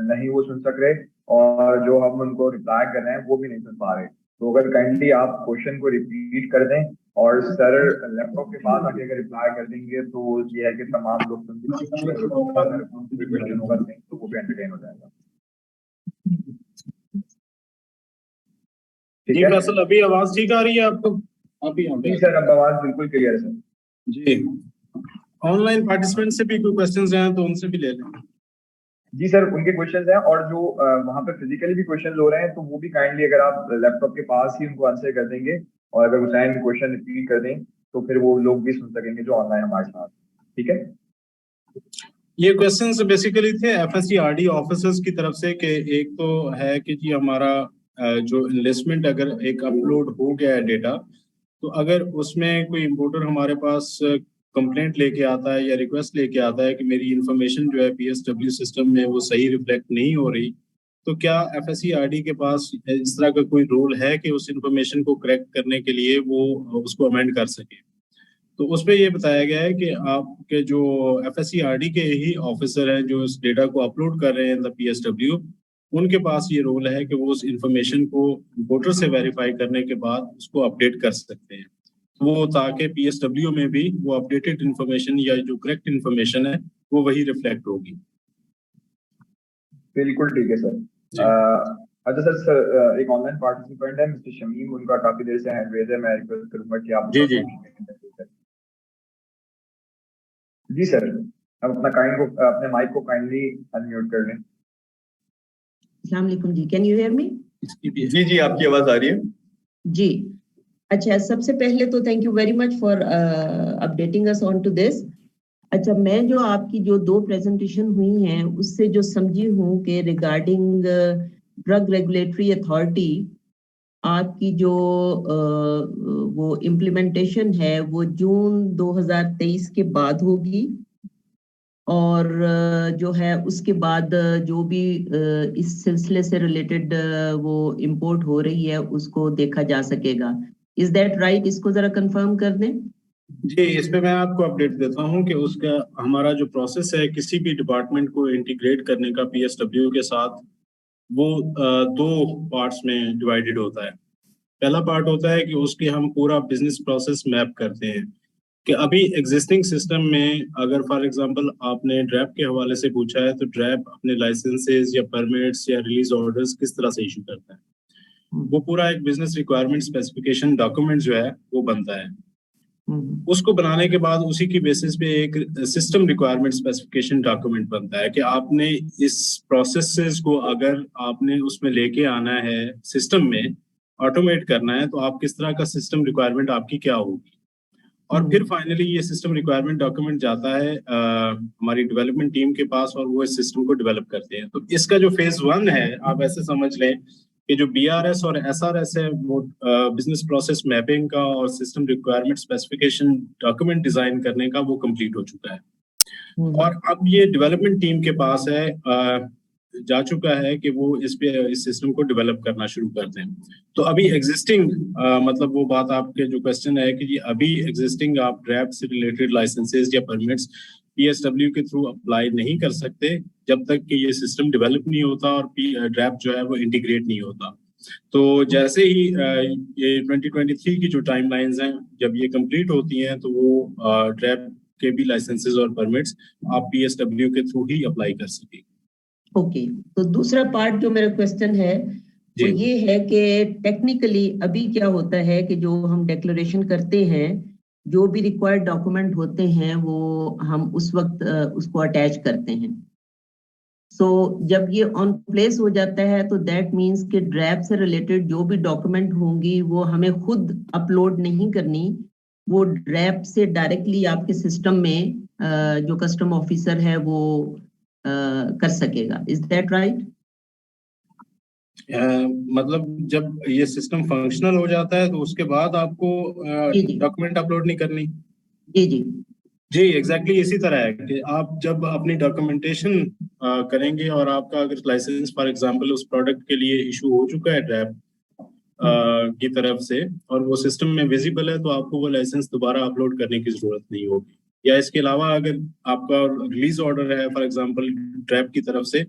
नहीं वो सुन सक रहे और जो हम उनको रिप्लाई कर रहे हैं वो भी नहीं सुन पा रहे, तो अगर काइंडली आप क्वेश्चन को रिपीट कर दें और सर लैपटॉप के पास आके अगर रिप्लाई कर देंगे तो ये है कि तमाम लोग सुन क्वेश्चन होगा तो वो भी एंटरटेन हो जाएगा। ठीक है फैसल, अभी आवाज ठीक आ रही है आपको? अभी जी सर, अब आवाज बिल्कुल क्लियर है सर जी। ऑनलाइन पार्टिसिपेंट से भी कोई क्वेश्चंस हैं तो उनसे भी ले लें। जी सर, उनके क्वेश्चंस हैं और जो वहाँ पे फिजिकली भी क्वेश्चंस हो रहे हैं तो वो भी काइंडली अगर आप लैपटॉप के पास ही उनको आंसर कर देंगे और अगर हुसैन क्वेश्चन रिपीट कर दें तो फिर वो लोग भी सुन सकेंगे जो ऑनलाइन हमारे साथ। ठीक है, ये क्वेश्चंस बेसिकली थे एफएससीआरडी ऑफिसर्स की तरफ से कि एक तो है कि जी हमारा जो इन्वेस्टमेंट अगर एक अपलोड हो गया है डेटा, तो अगर उसमें कोई इम्पोर्टर हमारे पास कंप्लेंट लेके आता है या रिक्वेस्ट लेके आता है कि मेरी इन्फॉर्मेशन जो है पीएसडब्ल्यू सिस्टम में वो सही रिफ्लेक्ट नहीं हो रही, तो क्या एफएससीआरडी के पास इस तरह का कोई रोल है कि उस इन्फॉर्मेशन को करेक्ट करने के लिए वो उसको अमेंड कर सके? तो उसपे ये बताया गया है कि आपके जो FSCRD के ही ऑफिसर हैं जो इस डेटा को अपलोड कर रहे हैं इन द PSW, उनके पास ये रोल है कि वो उस इंफॉर्मेशन को इंपोर्टर से वेरीफाई करने के बाद उसको अपडेट कर सकते हैं, वो ताकि PSW में भी वो अपडेटेड इंफॉर्मेशन या जो करेक्ट इंफॉर्मेशन है वो वही रिफ्लेक्ट होगी। बिल्कुल ठीक है सर। अच्छा सर, एक ऑनलाइन पार्टिसिपेंट है मिस्टर शमीम, उनका काफी देर से हैंड रेज है, मैं रिक्वेस्ट करूंगा कि आप जी जी जी सर, अब अपने माइक को काइंडली अनम्यूट कर लें। अस्सलाम वालेकुम जी, कैन यू हियर मी? जी जी, आपकी आवाज आ रही है जी। अच्छा, सबसे पहले तो thank you very much for updating us on to this. अच्छा, मैं जो आपकी जो 2 प्रेजेंटेशन हुई हैं उससे जो समझी हूँ कि रिगार्डिंग ड्रग रेगुलेटरी अथॉरिटी आपकी जो वो इम्प्लीमेंटेशन है वो जून 2023 के बाद होगी, और जो है उसके बाद जो भी इस सिलसिले से रिलेटेड वो इंपोर्ट हो रही है उसको देखा जा सकेगा। Is that right? इसको जरा कंफर्म कर दें। जी, इस पे मैं आपको अपडेट देता हूँ कि उसका हमारा जो प्रोसेस है किसी भी डिपार्टमेंट को इंटीग्रेट करने का PSW के साथ, वो 2 पार्ट्स में डिवाइडेड होता है। पहला पार्ट होता है कि उसके हम पूरा बिजनेस प्रोसेस मैप करते हैं कि अभी एग्जिस्टिंग सिस्टम में अगर फॉर एग्जांपल आपने ड्रैप के हवाले से पूछा है तो ड्रैप अपने लाइसेंसेस या परमिट्स या रिलीज ऑर्डर्स किस तरह से इशू करता है, वो पूरा एक बिजनेस रिक्वायरमेंट स्पेसिफिकेशन डॉक्यूमेंट जो है वो बनता है। उसको बनाने के बाद उसी की बेसिस पे एक सिस्टम रिक्वायरमेंट स्पेसिफिकेशन डॉक्यूमेंट बनता है कि आपने इस प्रोसेसेस को अगर आपने उसमें लेके आना है सिस्टम में, ऑटोमेट करना है, तो आप किस तरह का सिस्टम रिक्वायरमेंट आपकी क्या होगी। और फिर फाइनली ये सिस्टम रिक्वायरमेंट डॉक्यूमेंट जाता है हमारी डेवलपमेंट टीम के पास और वो इस सिस्टम को डेवलप करते हैं। तो इसका जो फेज 1 है, आप ऐसे समझ लें कि जो BRS और SRS है वो बिजनेस प्रोसेस मैपिंग का और system requirement specification document design करने का वो कंप्लीट हो चुका है। और अब ये डेवलपमेंट टीम के पास है, जा चुका है कि वो इस सिस्टम को डेवलप करना शुरू कर दें। तो अभी एग्जिस्टिंग मतलब वो बात आपके जो क्वेश्चन है कि अभी एग्जिस्टिंग आप ड्रैप से रिलेटेड लाइसेंसेज या परमिट्स PSW के थ्रू अप्लाई नहीं कर सकते जब तक कि ये सिस्टम डेवलप नहीं होता और ड्रैप जो है वो इंटीग्रेट नहीं होता। तो जैसे ही ये 2023 की जो टाइमलाइंस हैं जब ये कंप्लीट होती हैं तो वो ड्रैप के भी लाइसेंसेज और परमिट्स आप PSW के थ्रू ही अप्लाई कर सकेंगे। ओके, तो दूसरा पार्ट जो मेरा क्वेश्चन है वो ये है कि टेक्निकली अभी क्या होता है कि जो हम डिक्लेरेशन करते हैं, जो भी रिक्वायर्ड डॉक्यूमेंट होते हैं वो हम उस वक्त उसको अटैच करते हैं। सो जब ये ऑन प्लेस हो जाता है तो दैट मीन्स कि ड्रैप से रिलेटेड जो भी डॉक्यूमेंट होंगी वो हमें खुद अपलोड नहीं करनी, वो ड्रैप से डायरेक्टली आपके सिस्टम में जो कस्टम ऑफिसर है वो कर सकेगा। Is that right? मतलब जब ये सिस्टम फंक्शनल हो जाता है तो उसके बाद आपको डॉक्यूमेंट अपलोड नहीं करनी? जी जी जी, एग्जैक्टली इसी तरह है कि आप जब अपनी डॉक्यूमेंटेशन करेंगे और आपका अगर लाइसेंस फॉर एग्जांपल उस प्रोडक्ट के लिए इशू हो चुका है ड्रैप की तरफ से और वो सिस्टम में विजिबल है, तो आपको वो लाइसेंस दोबारा अपलोड करने की जरूरत नहीं होगी। या इसके अलावा अगर आपका रिलीज ऑर्डर है फॉर एग्जांपल ड्रैप की तरफ से,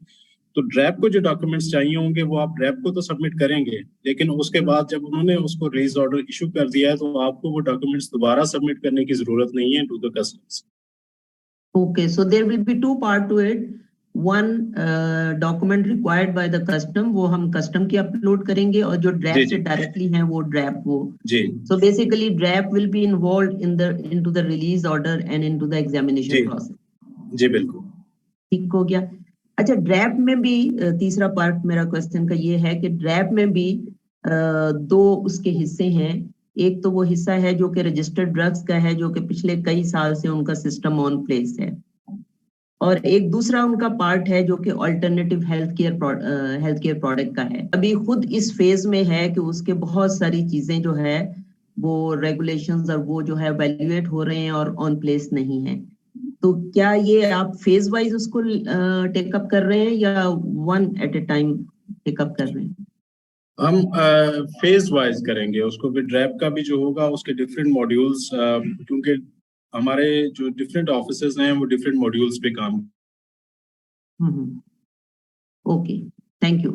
तो ड्रैप को जो डॉक्यूमेंट्स चाहिए होंगे वो आप ड्रैप को तो सबमिट करेंगे, लेकिन उसके बाद जब उन्होंने उसको रिलीज ऑर्डर इशू कर दिया है तो आपको वो डॉक्यूमेंट्स दोबारा सबमिट करने की जरूरत नहीं है to the customers. Okay, so there will be 2 part to it. One document required by the custom, वो हम कस्टम की अपलोड करेंगे, और जो ड्रैप से डायरेक्टली हैं वो ड्रैप वो। जी, so basically DRAP will be involved into the release order and into the examination process. जी बिल्कुल ठीक हो गया। अच्छा, ड्रैप में भी तीसरा पार्ट मेरा क्वेश्चन का ये है कि ड्रैप में भी 2 उसके हिस्से हैं। एक तो वो हिस्सा है जो कि रजिस्टर्ड ड्रग्स का है, जो कि पिछले कई साल से उनका सिस्टम ऑन प्लेस है, और एक दूसरा उनका पार्ट है जो कि अल्टरनेटिव हेल्थ केयर प्रोडक्ट का है। अभी खुद इस फेज में है कि उसके बहुत सारी चीजें जो है वो रेगुलेशंस और वो जो है वैल्यूएट हो रहे हैं और ऑन प्लेस नहीं है। तो क्या ये आप फेज वाइज उसको टेकअप कर रहे हैं या one at a time take up कर रहे हैं? हम फेज वाइज करेंगे उसको भी। ड्रैप का भी जो होगा उसके डिफरेंट मॉड्यूल्स, क्योंकि हमारे जो डिफरेंट ऑफिसर्स हैं वो डिफरेंट मॉड्यूल्स पे काम। Okay, thank you.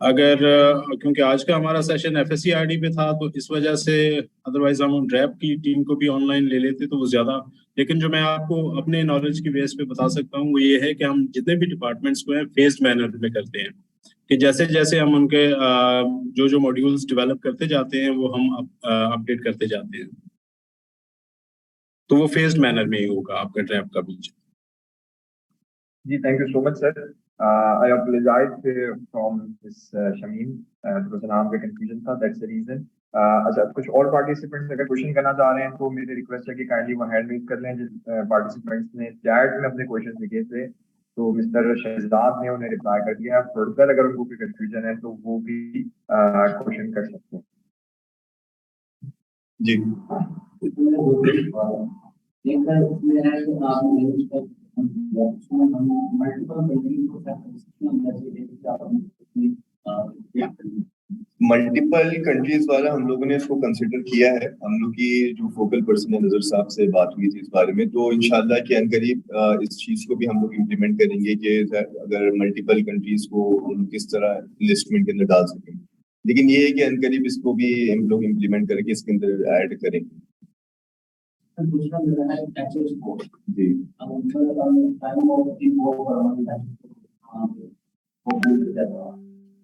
अगर क्योंकि आज का हमारा सेशन FSCRD पे था तो इस वजह से, अदरवाइज हम ड्रैप की टीम को भी ऑनलाइन ले लेते तो वो ज्यादा, लेकिन जो मैं आपको अपने नॉलेज की बेस पे बता सकता हूँ वो ये है कि हम जितने भी डिपार्टमेंट्स को हैं फेस्ड मैनर में करते हैं, कि जैसे जैसे हम उनके जो मॉड्यूल्स डेवलप करते जाते हैं वो हम अपडेट करते जाते हैं, तो वो फेस्ड मैनर में ही होगा आपका ड्रैप का भी। जी, thank you so much sir. I apologise from this Shamim, थोड़ा सा नाम का कंफ्यूजन था, दैट्स द रीजन। अच्छा, कुछ और पार्टिसिपेंट्स अगर क्वेश्चन करना चाह रहे हैं तो मेरी रिक्वेस्ट है कि काइंडली वो हैंड रेज कर लें। जिस पार्टिसिपेंट्स ने चैट में अपने क्वेश्चन लिखे थे तो मिस्टर शहजाद ने उन्हें रिप्लाई कर दिया। फर्दर अगर उनको कोई कंफ्यूजन है तो वो भी क्वेश्चन कर सकते हैं। जी, मल्टीपल कंट्रीज वाला हम लोगों ने इसको कंसिडर किया है। हम लोग की जो फोकल पर्सन है नजर साहब से बात हुई थी इस बारे में, तो इंशाल्लाह कि अनकरीब इस चीज को भी हम लोग इम्प्लीमेंट करेंगे कि अगर मल्टीपल कंट्रीज को हम लोग किस तरह लिस्टमेंट के अंदर डाल सकें। लेकिन ये है कि अनकरीब इसको भी हम लोग इम्प्लीमेंट करके इसके अंदर ऐड करेंगे। दूसरा मेरा है एक्सेस कोड। जी,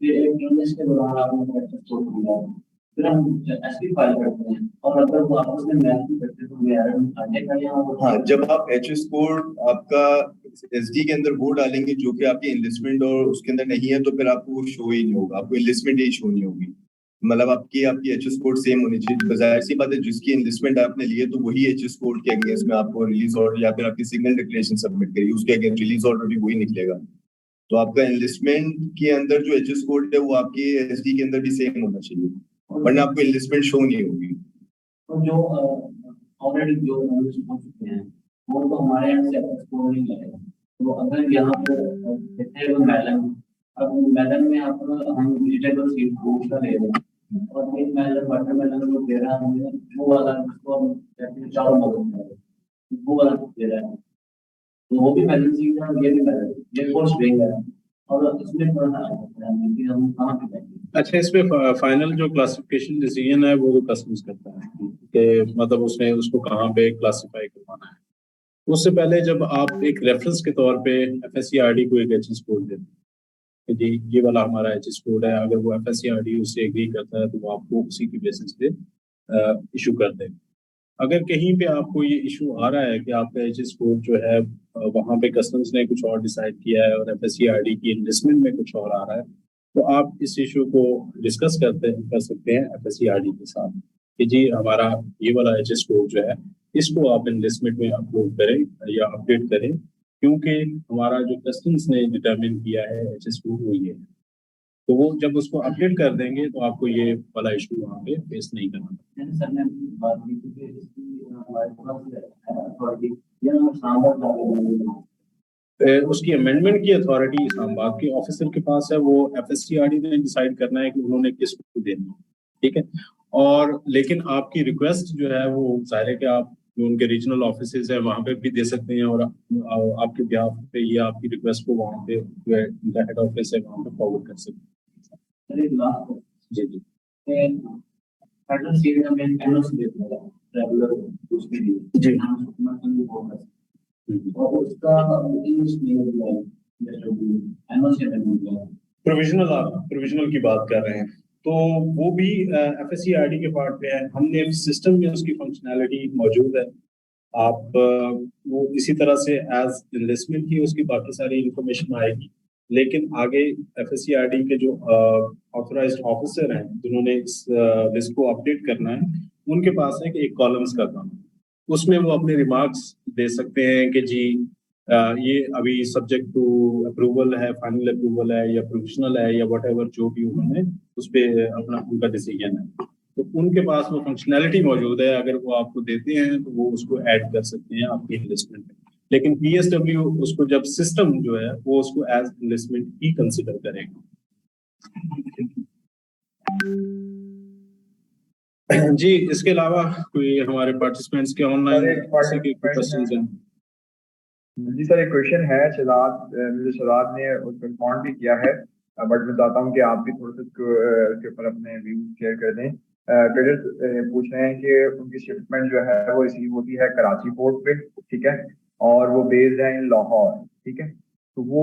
फिर एक इंग्लिश के दौरान आपने एक्सेस कोड दिया, फिर हम एसपी फाइल करते हैं और अगर वो आपस में मैच नहीं करते तो वो एरर आने का या हाँ, जब आप एचएस कोड आपका एसडी के अंदर वो डालेंगे जो कि आपकी इनलिस्टमेंट और उसके अंदर नहीं है तो फिर आपको वो शो ही नहीं होगा, आपको इनलिस्टमेंट ही शो नहीं होगी। मतलब आपकी एचएस कोड सेम होनी चाहिए। जाहिर सी बात है, जिसकी इनलिस्टमेंट आपने ली है तो वही एचएस कोड के अगेंस्ट में आपको रिलीज ऑर्डर या फिर आपकी सिग्नल डिक्लेरेशन सबमिट करिए, उसके अगेंस्ट रिलीज ऑर्डर भी वही निकलेगा। तो आपका इनलिस्टमेंट के अंदर जो एचएस कोड है वो आपकी एसडी के अंदर भी सेम होना चाहिए, वरना आपको इनलिस्टमेंट शो नहीं होगी। तो जो ऑलरेडी जो नॉलेज पहुंच चुके हैं वो तो हमारे यहाँ से एक्सप्लोर नहीं करेगा। तो अगर यहाँ पे देखते हैं मैलन, अब मैलन में आप हम वेजिटेबल सीड फ्रूट का ले रहे हैं और एक मैलन वाटरमेलन को दे रहा है हमें, वो वाला जिसको हम कहते हैं चावल मगज, वो वाला दे रहा है, तो वो भी मैलन सीड है और ये भी मैलन, ये कोर्स स्विंग है और इसमें थोड़ा सा कि हम कहाँ पे जाएंगे। अच्छा, इसमें फाइनल जो क्लासिफिकेशन डिसीजन है वो तो कस्टम्स करता है कि मतलब उसने उसको कहाँ पे क्लासिफाई करवाना है। उससे पहले जब आप एक रेफरेंस के तौर पे FSCRD को एक एचएस कोड देते हैं कि जी ये वाला हमारा एचएस कोड है, अगर वो FSCRD उससे एग्री करता है तो वो आपको उसी की बेसिस पे इशू कर देगा। अगर कहीं पे आपको ये इशू आ रहा है कि आपका एचएस कोड जो है वहाँ पे कस्टम्स ने कुछ और डिसाइड किया है और FSCRD की इन्वेस्टमेंट में कुछ और आ रहा है, तो आप इस इशू को डिस्कस कर सकते हैं FSCRD के साथ कि जी हमारा ये वाला एचएस कोड जो है इसको आप इन्वेस्टमेंट में अपलोड करें या अपडेट करें, क्योंकि हमारा जो कस्टम्स ने डिटरमिन किया है एचएस कोड वो ये है। तो वो जब उसको अपडेट कर देंगे तो आपको ये वाला इशू वहाँ पे फेस नहीं करना पड़ेगा। सर ने बात की कि इसकी हमारे पास अथॉरिटी या उसकी अमेंडमेंट की अथॉरिटी इस्लामाबाद के ऑफिसर के पास है, वो FSCRD ने डिसाइड करना है कि उन्होंने किसको देना है, ठीक है। और लेकिन आपकी रिक्वेस्ट जो है वो जाहिर है कि आप जो उनके रीजनल ऑफिसेज है वहाँ पे भी दे सकते हैं और आपके बिहाफ पे ये आपकी रिक्वेस्ट को वहाँ पे जो है उनका हेड ऑफिस है वहाँ पे फॉरवर्ड कर सकते हैं। जी जी, फेडरल स्टेट में एनओसी देता है रेगुलर उसके लिए जी नाम समर्थन होगा और उसका इंग्लिश में दिया है जैसे एनओसी में दिया है। प्रोविजनल की बात कर रहे हैं तो वो भी FSCRD के पार्ट पे है। हमने सिस्टम में उसकी फंक्शनैलिटी मौजूद है। आप वो इसी तरह से एज इन्वेस्टमेंट ही उसकी बाकी सारी इंफॉर्मेशन आएगी, लेकिन आगे FSCRD के जो ऑथराइज्ड ऑफिसर हैं जिन्होंने इस लिस्ट को अपडेट करना है, उनके पास है कि एक कॉलम्स का काम, उसमें वो अपने रिमार्क्स दे सकते हैं कि जी ये अभी सब्जेक्ट टू अप्रूवल है, फाइनल अप्रूवल है या प्रोविजनल है या व्हाटएवर जो भी उन्होंने उस पे अपना उनका डिसीजन है, तो उनके पास वो फंक्शनैलिटी मौजूद है। अगर वो आपको देते हैं तो वो उसको ऐड कर सकते हैं आपकी इन्वेस्टमेंट में, लेकिन PSW उसको जब सिस्टम जो है वो उसको एज इन्वेस्टमेंट ही कंसिडर करेगा। जी, इसके अलावा कोई हमारे पार्टिसिपेंट्स के ऑनलाइन सर, एक किसी के कोई participant क्वेश्चंस हैं? जी सर, एक क्वेश्चन है मुझे शहजाद ने उसको रिस्पॉन्ड भी किया है, बट मैं चाहता हूँ कि आप भी थोड़ा सा इसके ऊपर अपने व्यूज शेयर कर दें। ट्रेडर्स पूछ रहे हैं कि उनकी शिपमेंट जो है वो रिसीव होती है कराची पोर्ट पे, ठीक है, और वो बेस्ड है इन लाहौर, ठीक है। तो वो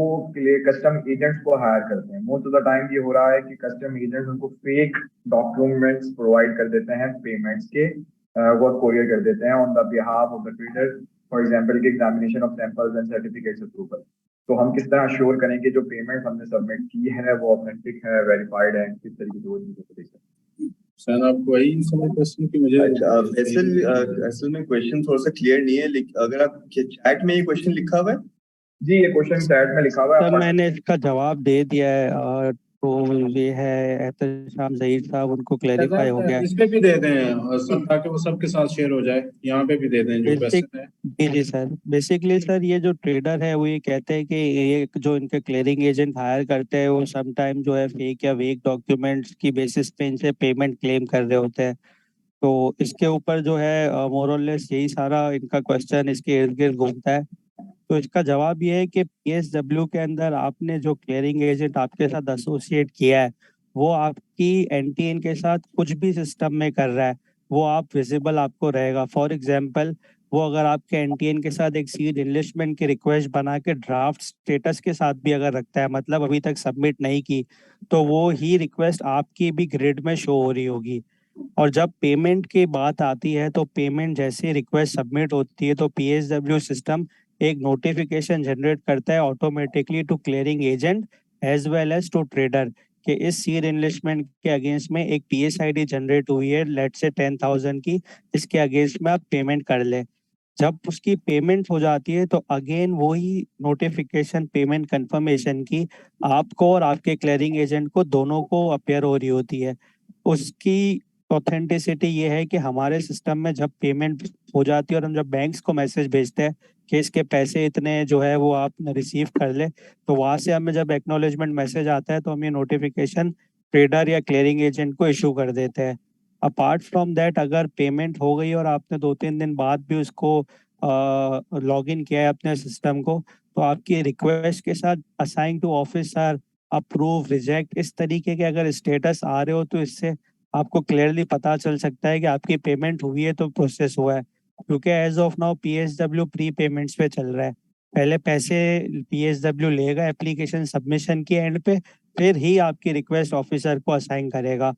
कस्टम एजेंट्स को हायर करते हैं। मोस्ट ऑफ द टाइम ये हो रहा है कि कस्टम एजेंट्स उनको फेक डॉक्यूमेंट्स प्रोवाइड कर देते हैं पेमेंट्स के, वो कोरियर कर देते हैं on the behalf of the trader, for example की examination of samples and certificates approval. तो हम किस तरह श्योर करें कि जो पेमेंट हमने सबमिट की है वो ऑथेंटिक है, वेरीफाइड है, किस तरीके से वो चीज़ों को देख सकते हैं? सर आपको वही समझ क्वेश्चन की मुझे असल में क्वेश्चन थोड़ा सा क्लियर नहीं है, लेकिन अगर आप चैट में ये क्वेश्चन लिखा हुआ है। जी, ये क्वेश्चन चैट में लिखा हुआ है। सर मैंने इसका जवाब दे दिया है, और तो ये है एहतशाम ज़हीर साहब, उनको क्लेरिफाई हो गया है। इस पे भी दे दें और सब, ताकि वो सबके साथ शेयर हो जाए। यहाँ पे भी दे दें जो क्वेश्चन है। जी सर, बेसिकली सर ये जो ट्रेडर है वो ये कहते हैं कि ये जो इनके क्लियरिंग एजेंट हायर करते हैं वो सम टाइम जो है फेक या वेक डॉक्यूमेंट्स की बेसिस पे इनसे पेमेंट क्लेम कर रहे होते हैं। तो इसके ऊपर जो है मोर और लेस यही सारा इनका क्वेश्चन इसके इर्द गिर्द घूमता है। तो इसका जवाब ये है कि पीएसडब्ल्यू के अंदर आपने जो क्लियरिंग एजेंट आपके साथ एसोसिएट किया है वो आपकी एनटीएन के साथ कुछ भी सिस्टम में कर रहा है वो आप विजिबल आपको रहेगा। फॉर एग्जांपल, वो अगर आपके एनटीएन के साथ एक सीड इनलिस्टमेंट की रिक्वेस्ट बना के ड्राफ्ट स्टेटस के साथ भी अगर रखता है, मतलब अभी तक सबमिट नहीं की, तो वो ही रिक्वेस्ट आपकी भी ग्रिड में शो हो रही होगी। और जब पेमेंट की बात आती है तो पेमेंट जैसे रिक्वेस्ट सबमिट होती है तो पीएसडब्ल्यू सिस्टम एक नोटिफिकेशन जनरेट करता है automatically to clearing agent as well as to trader कि इस सीड इनलिस्टमेंट के अगेंस्ट में एक पीएसआईडी जनरेट हुई है लेट से 10,000 की, इसके अगेंस्ट में आप पेमेंट कर ले। जब उसकी पेमेंट हो जाती है तो अगेन वही नोटिफिकेशन पेमेंट कंफर्मेशन की आपको और आपके क्लियरिंग एजेंट को दोनों को अपेयर हो रही होती है। उसकी ऑथेंटिसिटी ये है कि हमारे सिस्टम में जब पेमेंट हो जाती है और हम जब बैंक्स को मैसेज भेजते हैं कि इसके पैसे इतने जो है वो आप रिसीव कर ले, तो वहाँ से हमें जब एक्नॉलेजमेंट मैसेज आता है तो हम ये नोटिफिकेशन ट्रेडर या क्लियरिंग एजेंट को इशू कर देते हैं। अपार्ट फ्रॉम दैट, अगर पेमेंट हो गई और आपने 2-3 दिन बाद भी उसको लॉग इन किया है अपने सिस्टम को, तो आपकी रिक्वेस्ट के साथ assign to officer, approve, reject, इस तरीके के अगर स्टेटस आ रहे हो तो इससे आपको क्लियरली पता चल सकता है कि आपकी पेमेंट हुई है तो प्रोसेस हुआ है। क्योंकि as of now PSW pre payments पे चल रहा है। पहले पैसे पीएसडब्ल्यू लेगा एप्लीकेशन सबमिशन के एंड पे, फिर ही आपकी रिक्वेस्ट ऑफिसर को असाइन करेगा।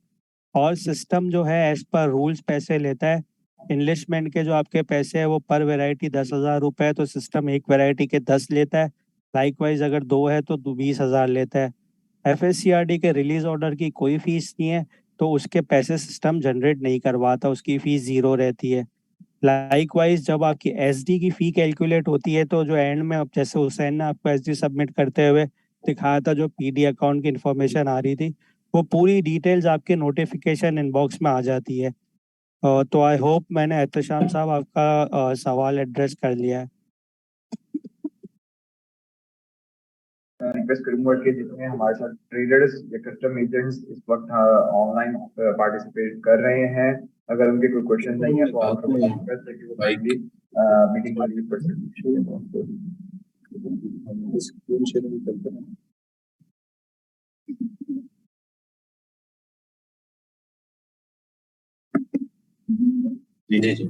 और सिस्टम जो है एज पर रूल्स पैसे लेता है। इनलिस्टमेंट के जो आपके पैसे है वो पर वैरायटी 10,000 रुपये है, तो सिस्टम एक वैरायटी के 10 लेता है। लाइकवाइज अगर 2 है तो 20,000 लेता है। एफएससीआरडी के रिलीज ऑर्डर की कोई फीस नहीं है, तो उसके पैसे सिस्टम जनरेट नहीं करवाता, उसकी फीस 0 रहती है। लाइकवाइज जब आपकी एसडी की फी कैलकुलेट होती है तो जो एंड में, अब जैसे हुसैन ने आपको एसडी सबमिट करते हुए दिखाया था जो पीडी अकाउंट की इन्फॉर्मेशन आ रही थी, वो पूरी डिटेल्स आपके नोटिफिकेशन इनबॉक्स में आ जाती है। तो आई होप मैंने एहतशाम साहब आपका सवाल एड्रेस कर लिया है। रिक्वेस्ट करूंगा कि जितने हमारे साथ ट्रेडर्स या कस्टम एजेंट्स इस वक्त ऑनलाइन पार्टिसिपेट कर रहे हैं, अगर उनके कोई क्वेश्चन नहीं है तो आपको रिक्वेस्ट है कि वो काइंडली मीटिंग को लीव कर सकते हैं। जी जी जी।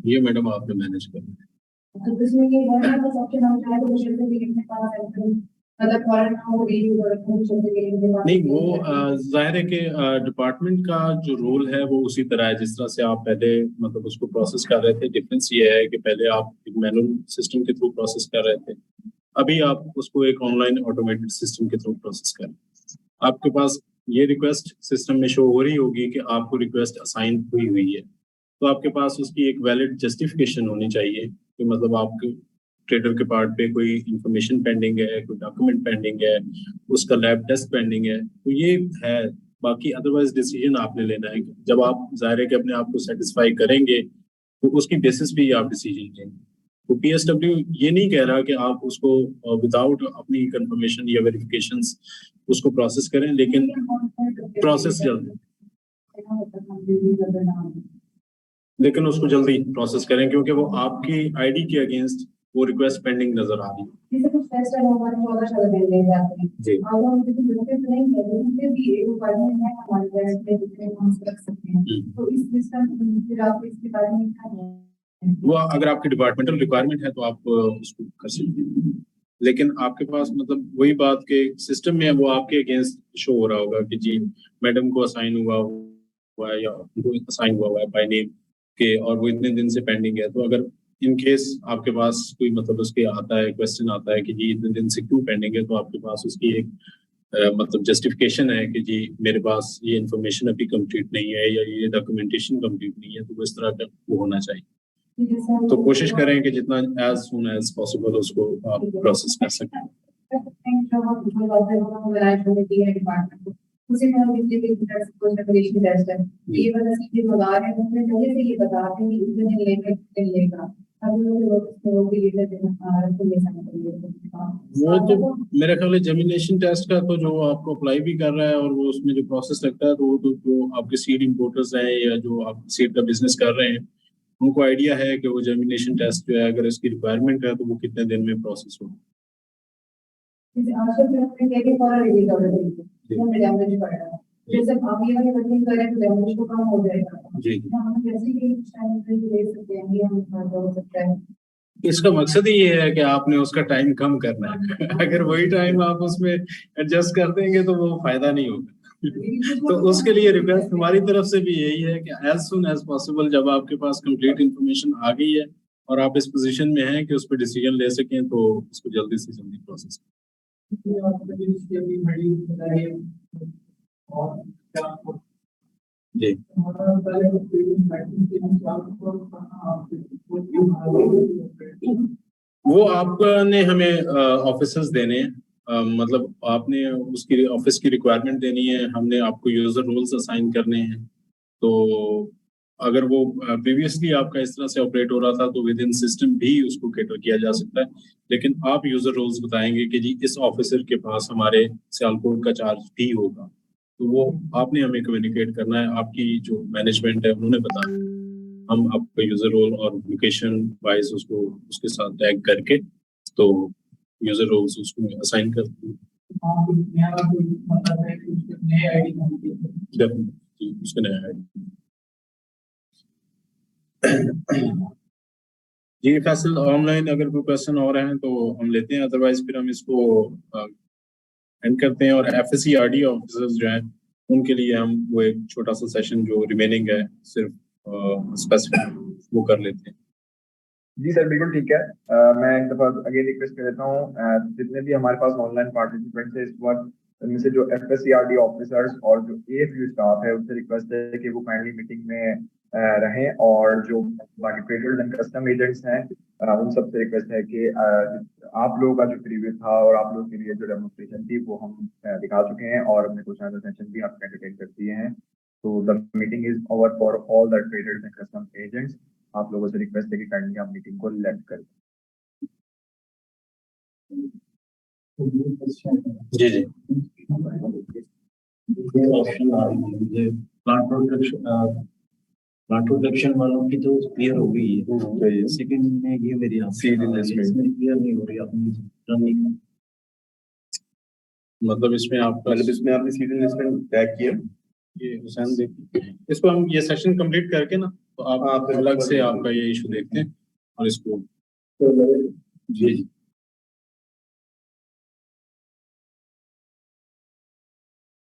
ये मैडम आपने मैनेज कर नहीं, वो जाहिर है कि डिपार्टमेंट का जो रोल है वो उसी तरह है जिस तरह से आप पहले मतलब उसको प्रोसेस कर रहे थे। डिफरेंस ये है कि पहले आप एक मैनुअल सिस्टम के थ्रू प्रोसेस कर रहे थे, अभी आप उसको एक ऑनलाइन ऑटोमेटेड सिस्टम के थ्रू प्रोसेस कर रहे हैं। आपके पास ये रिक्वेस्ट सिस्टम में शो हो रही होगी कि आपको रिक्वेस्ट असाइन हुई है, तो आपके पास उसकी एक वैलिड जस्टिफिकेशन होनी चाहिए कि मतलब आपके ट्रेडर के पार्ट पे कोई इंफॉर्मेशन पेंडिंग है, कोई डॉक्यूमेंट पेंडिंग है, उसका लैब टेस्ट पेंडिंग है, तो ये है। बाकी अदरवाइज डिसीजन आपने लेना है। जब आप ज़ाहिर है कि अपने आप को सेटिस्फाई करेंगे तो उसकी बेसिस पे ही आप डिसीजन लेंगे। तो पीएसडब्ल्यू ये नहीं कह रहा कि आप उसको विदाउट अपनी कंफर्मेशन या वेरिफिकेशंस उसको प्रोसेस करें, लेकिन प्रोसेस जल्दी, लेकिन उसको जल्दी प्रोसेस करें क्योंकि वो आपकी आईडी के अगेंस्ट वो रिक्वेस्ट पेंडिंग नजर आ रही है। जैसे कुछ टेस्ट है हमारे को अगर चला दे देंगे आपने जी। और हम किसी रिलेटेड नहीं है लेकिन फिर भी एक रिक्वायरमेंट है हमारे टेस्ट में जिससे हम रख सकते हैं, तो इस सिस्टम फिर आप इसके बारे में क्या है? वो अगर आपकी डिपार्टमेंटल रिक्वायरमेंट है तो आप उसको कर सकते हैं, लेकिन आपके पास मतलब वही बात के सिस्टम में वो आपके अगेंस्ट शो हो रहा होगा कि जी मैडम को असाइन हुआ है या उनको असाइन हुआ है बाय नेम के और वो इतने दिन से पेंडिंग है। तो अगर इन केस आपके पास कोई मतलब उसके आता है क्वेश्चन आता है कि जी इतने दिन से क्यों पेंडिंग है, तो आपके पास उसकी एक मतलब जस्टिफिकेशन है कि जी मेरे पास ये इन्फॉर्मेशन अभी कंप्लीट नहीं है या ये डॉक्यूमेंटेशन कंप्लीट नहीं है, तो वो इस तरह का वो होना चाहिए। तो कोशिश करें कि जितना एज सून एज पॉसिबल उसको आप प्रोसेस कर सकें। उसे हम जितने भी कोई सेपरेशन टेस्ट है ये वाला सीधे मंगा रहे हैं, उसमें पहले से ये बता रहे हैं कि इतने दिन लेगा कितने लेगा, अब वो भी ये देना तो ले सकते। वो तो मेरे ख्याल है जेमिनेशन टेस्ट का तो जो आपको अप्लाई भी कर रहा है और वो उसमें जो प्रोसेस लगता है, तो वो तो जो आपके सीड इंपोर्टर्स हैं या जो आप सीड का बिजनेस कर रहे हैं उनको आइडिया है कि वो जेमिनेशन टेस्ट जो है अगर इसकी रिक्वायरमेंट है तो वो कितने दिन में प्रोसेस हो। जैसे आप ये वाली वर्किंग करें तो डैमेज को कम हो जाएगा जी। हम जैसे कि टाइम पे ले सकते हैं, ये हम हो सकता है। इसका मकसद ही ये है कि आपने उसका टाइम कम करना है। अगर वही टाइम आप उसमें एडजस्ट कर देंगे तो वो फायदा नहीं होगा। तो उसके लिए रिक्वेस्ट हमारी तरफ से भी यही है कि एज सुन एज पॉसिबल जब आपके पास कंप्लीट इंफॉर्मेशन आ गई है और आप इस पोजीशन में हैं कि उस पर डिसीजन ले सकें, तो उसको जल्दी से जल्दी प्रोसेस करें। जी। वो आपने हमें ऑफिसर्स देने हैं, मतलब आपने उसकी ऑफिस की रिक्वायरमेंट देनी है, हमने आपको यूजर रोल्स असाइन करने हैं। तो अगर वो प्रीवियसली आपका इस तरह से ऑपरेट हो रहा था तो विद इन सिस्टम भी उसको कैटर किया जा सकता है, लेकिन आप यूजर रोल्स बताएंगे कि जी इस ऑफिसर के पास हमारे सियालकोट का चार्ज भी होगा, तो वो आपने हमें कम्युनिकेट करना है। आपकी जो मैनेजमेंट है उन्होंने बताया, हम आपका यूजर रोल और लोकेशन वाइज उसको उसके साथ टैग करके तो यूजर रोल्स उसको असाइन करते हैं। उसके नया आईडी जी। फैसल ऑनलाइन अगर कोई क्वेश्चन और हैं तो हम लेते हैं, अदरवाइज फिर हम इसको एंड करते हैं। और एफएससीआरडी ऑफिसर्स जो हैं उनके लिए हम वो एक छोटा सा सेशन जो रिमेनिंग है सिर्फ स्पेसिफिक वो कर लेते हैं। जी सर, बिल्कुल ठीक है। मैं एक दफा अगेन रिक्वेस्ट कर देता हूँ, जितने भी हमारे पास ऑनलाइन पार्टिसिपेंट्स है इस वक्त, उनमें से जो एफएससीआरडी ऑफिसर्स और जो एएफयू स्टाफ है उनसे रिक्वेस्ट है कि वो काइंडली मीटिंग में रहें, और जो बाकी ट्रेडर्स एंड कस्टम एजेंट्स हैं उन सबसे रिक्वेस्ट है कि आप लोगों का जो प्रीव्यू था और आप लोगों के लिए जो डेमोन्स्ट्रेशन थी वो हम दिखा चुके हैं और हमने कुछ अदर सेशन भी आपको एंटरटेन कर दिए हैं। तो the meeting is over for all the traders and custom agents. आप लोगों से रिक्वेस्ट है कि काइंडली आप मीटिंग को लेफ्ट करें। जी जी। प्लांट प्रोटेक्शन वालों की तो क्लियर हो गई है, सेकंड में ये मेरी इसमें क्लियर नहीं हो रही अपनी रनिंग। मतलब इसमें आप मतलब इसमें आपने सीड इन्वेस्टमेंट टैग किया, ये हुसैन देखिए इसको हम ये सेशन कंप्लीट करके ना तो आप अलग से आपका ये इशू देखते हैं और इसको जी।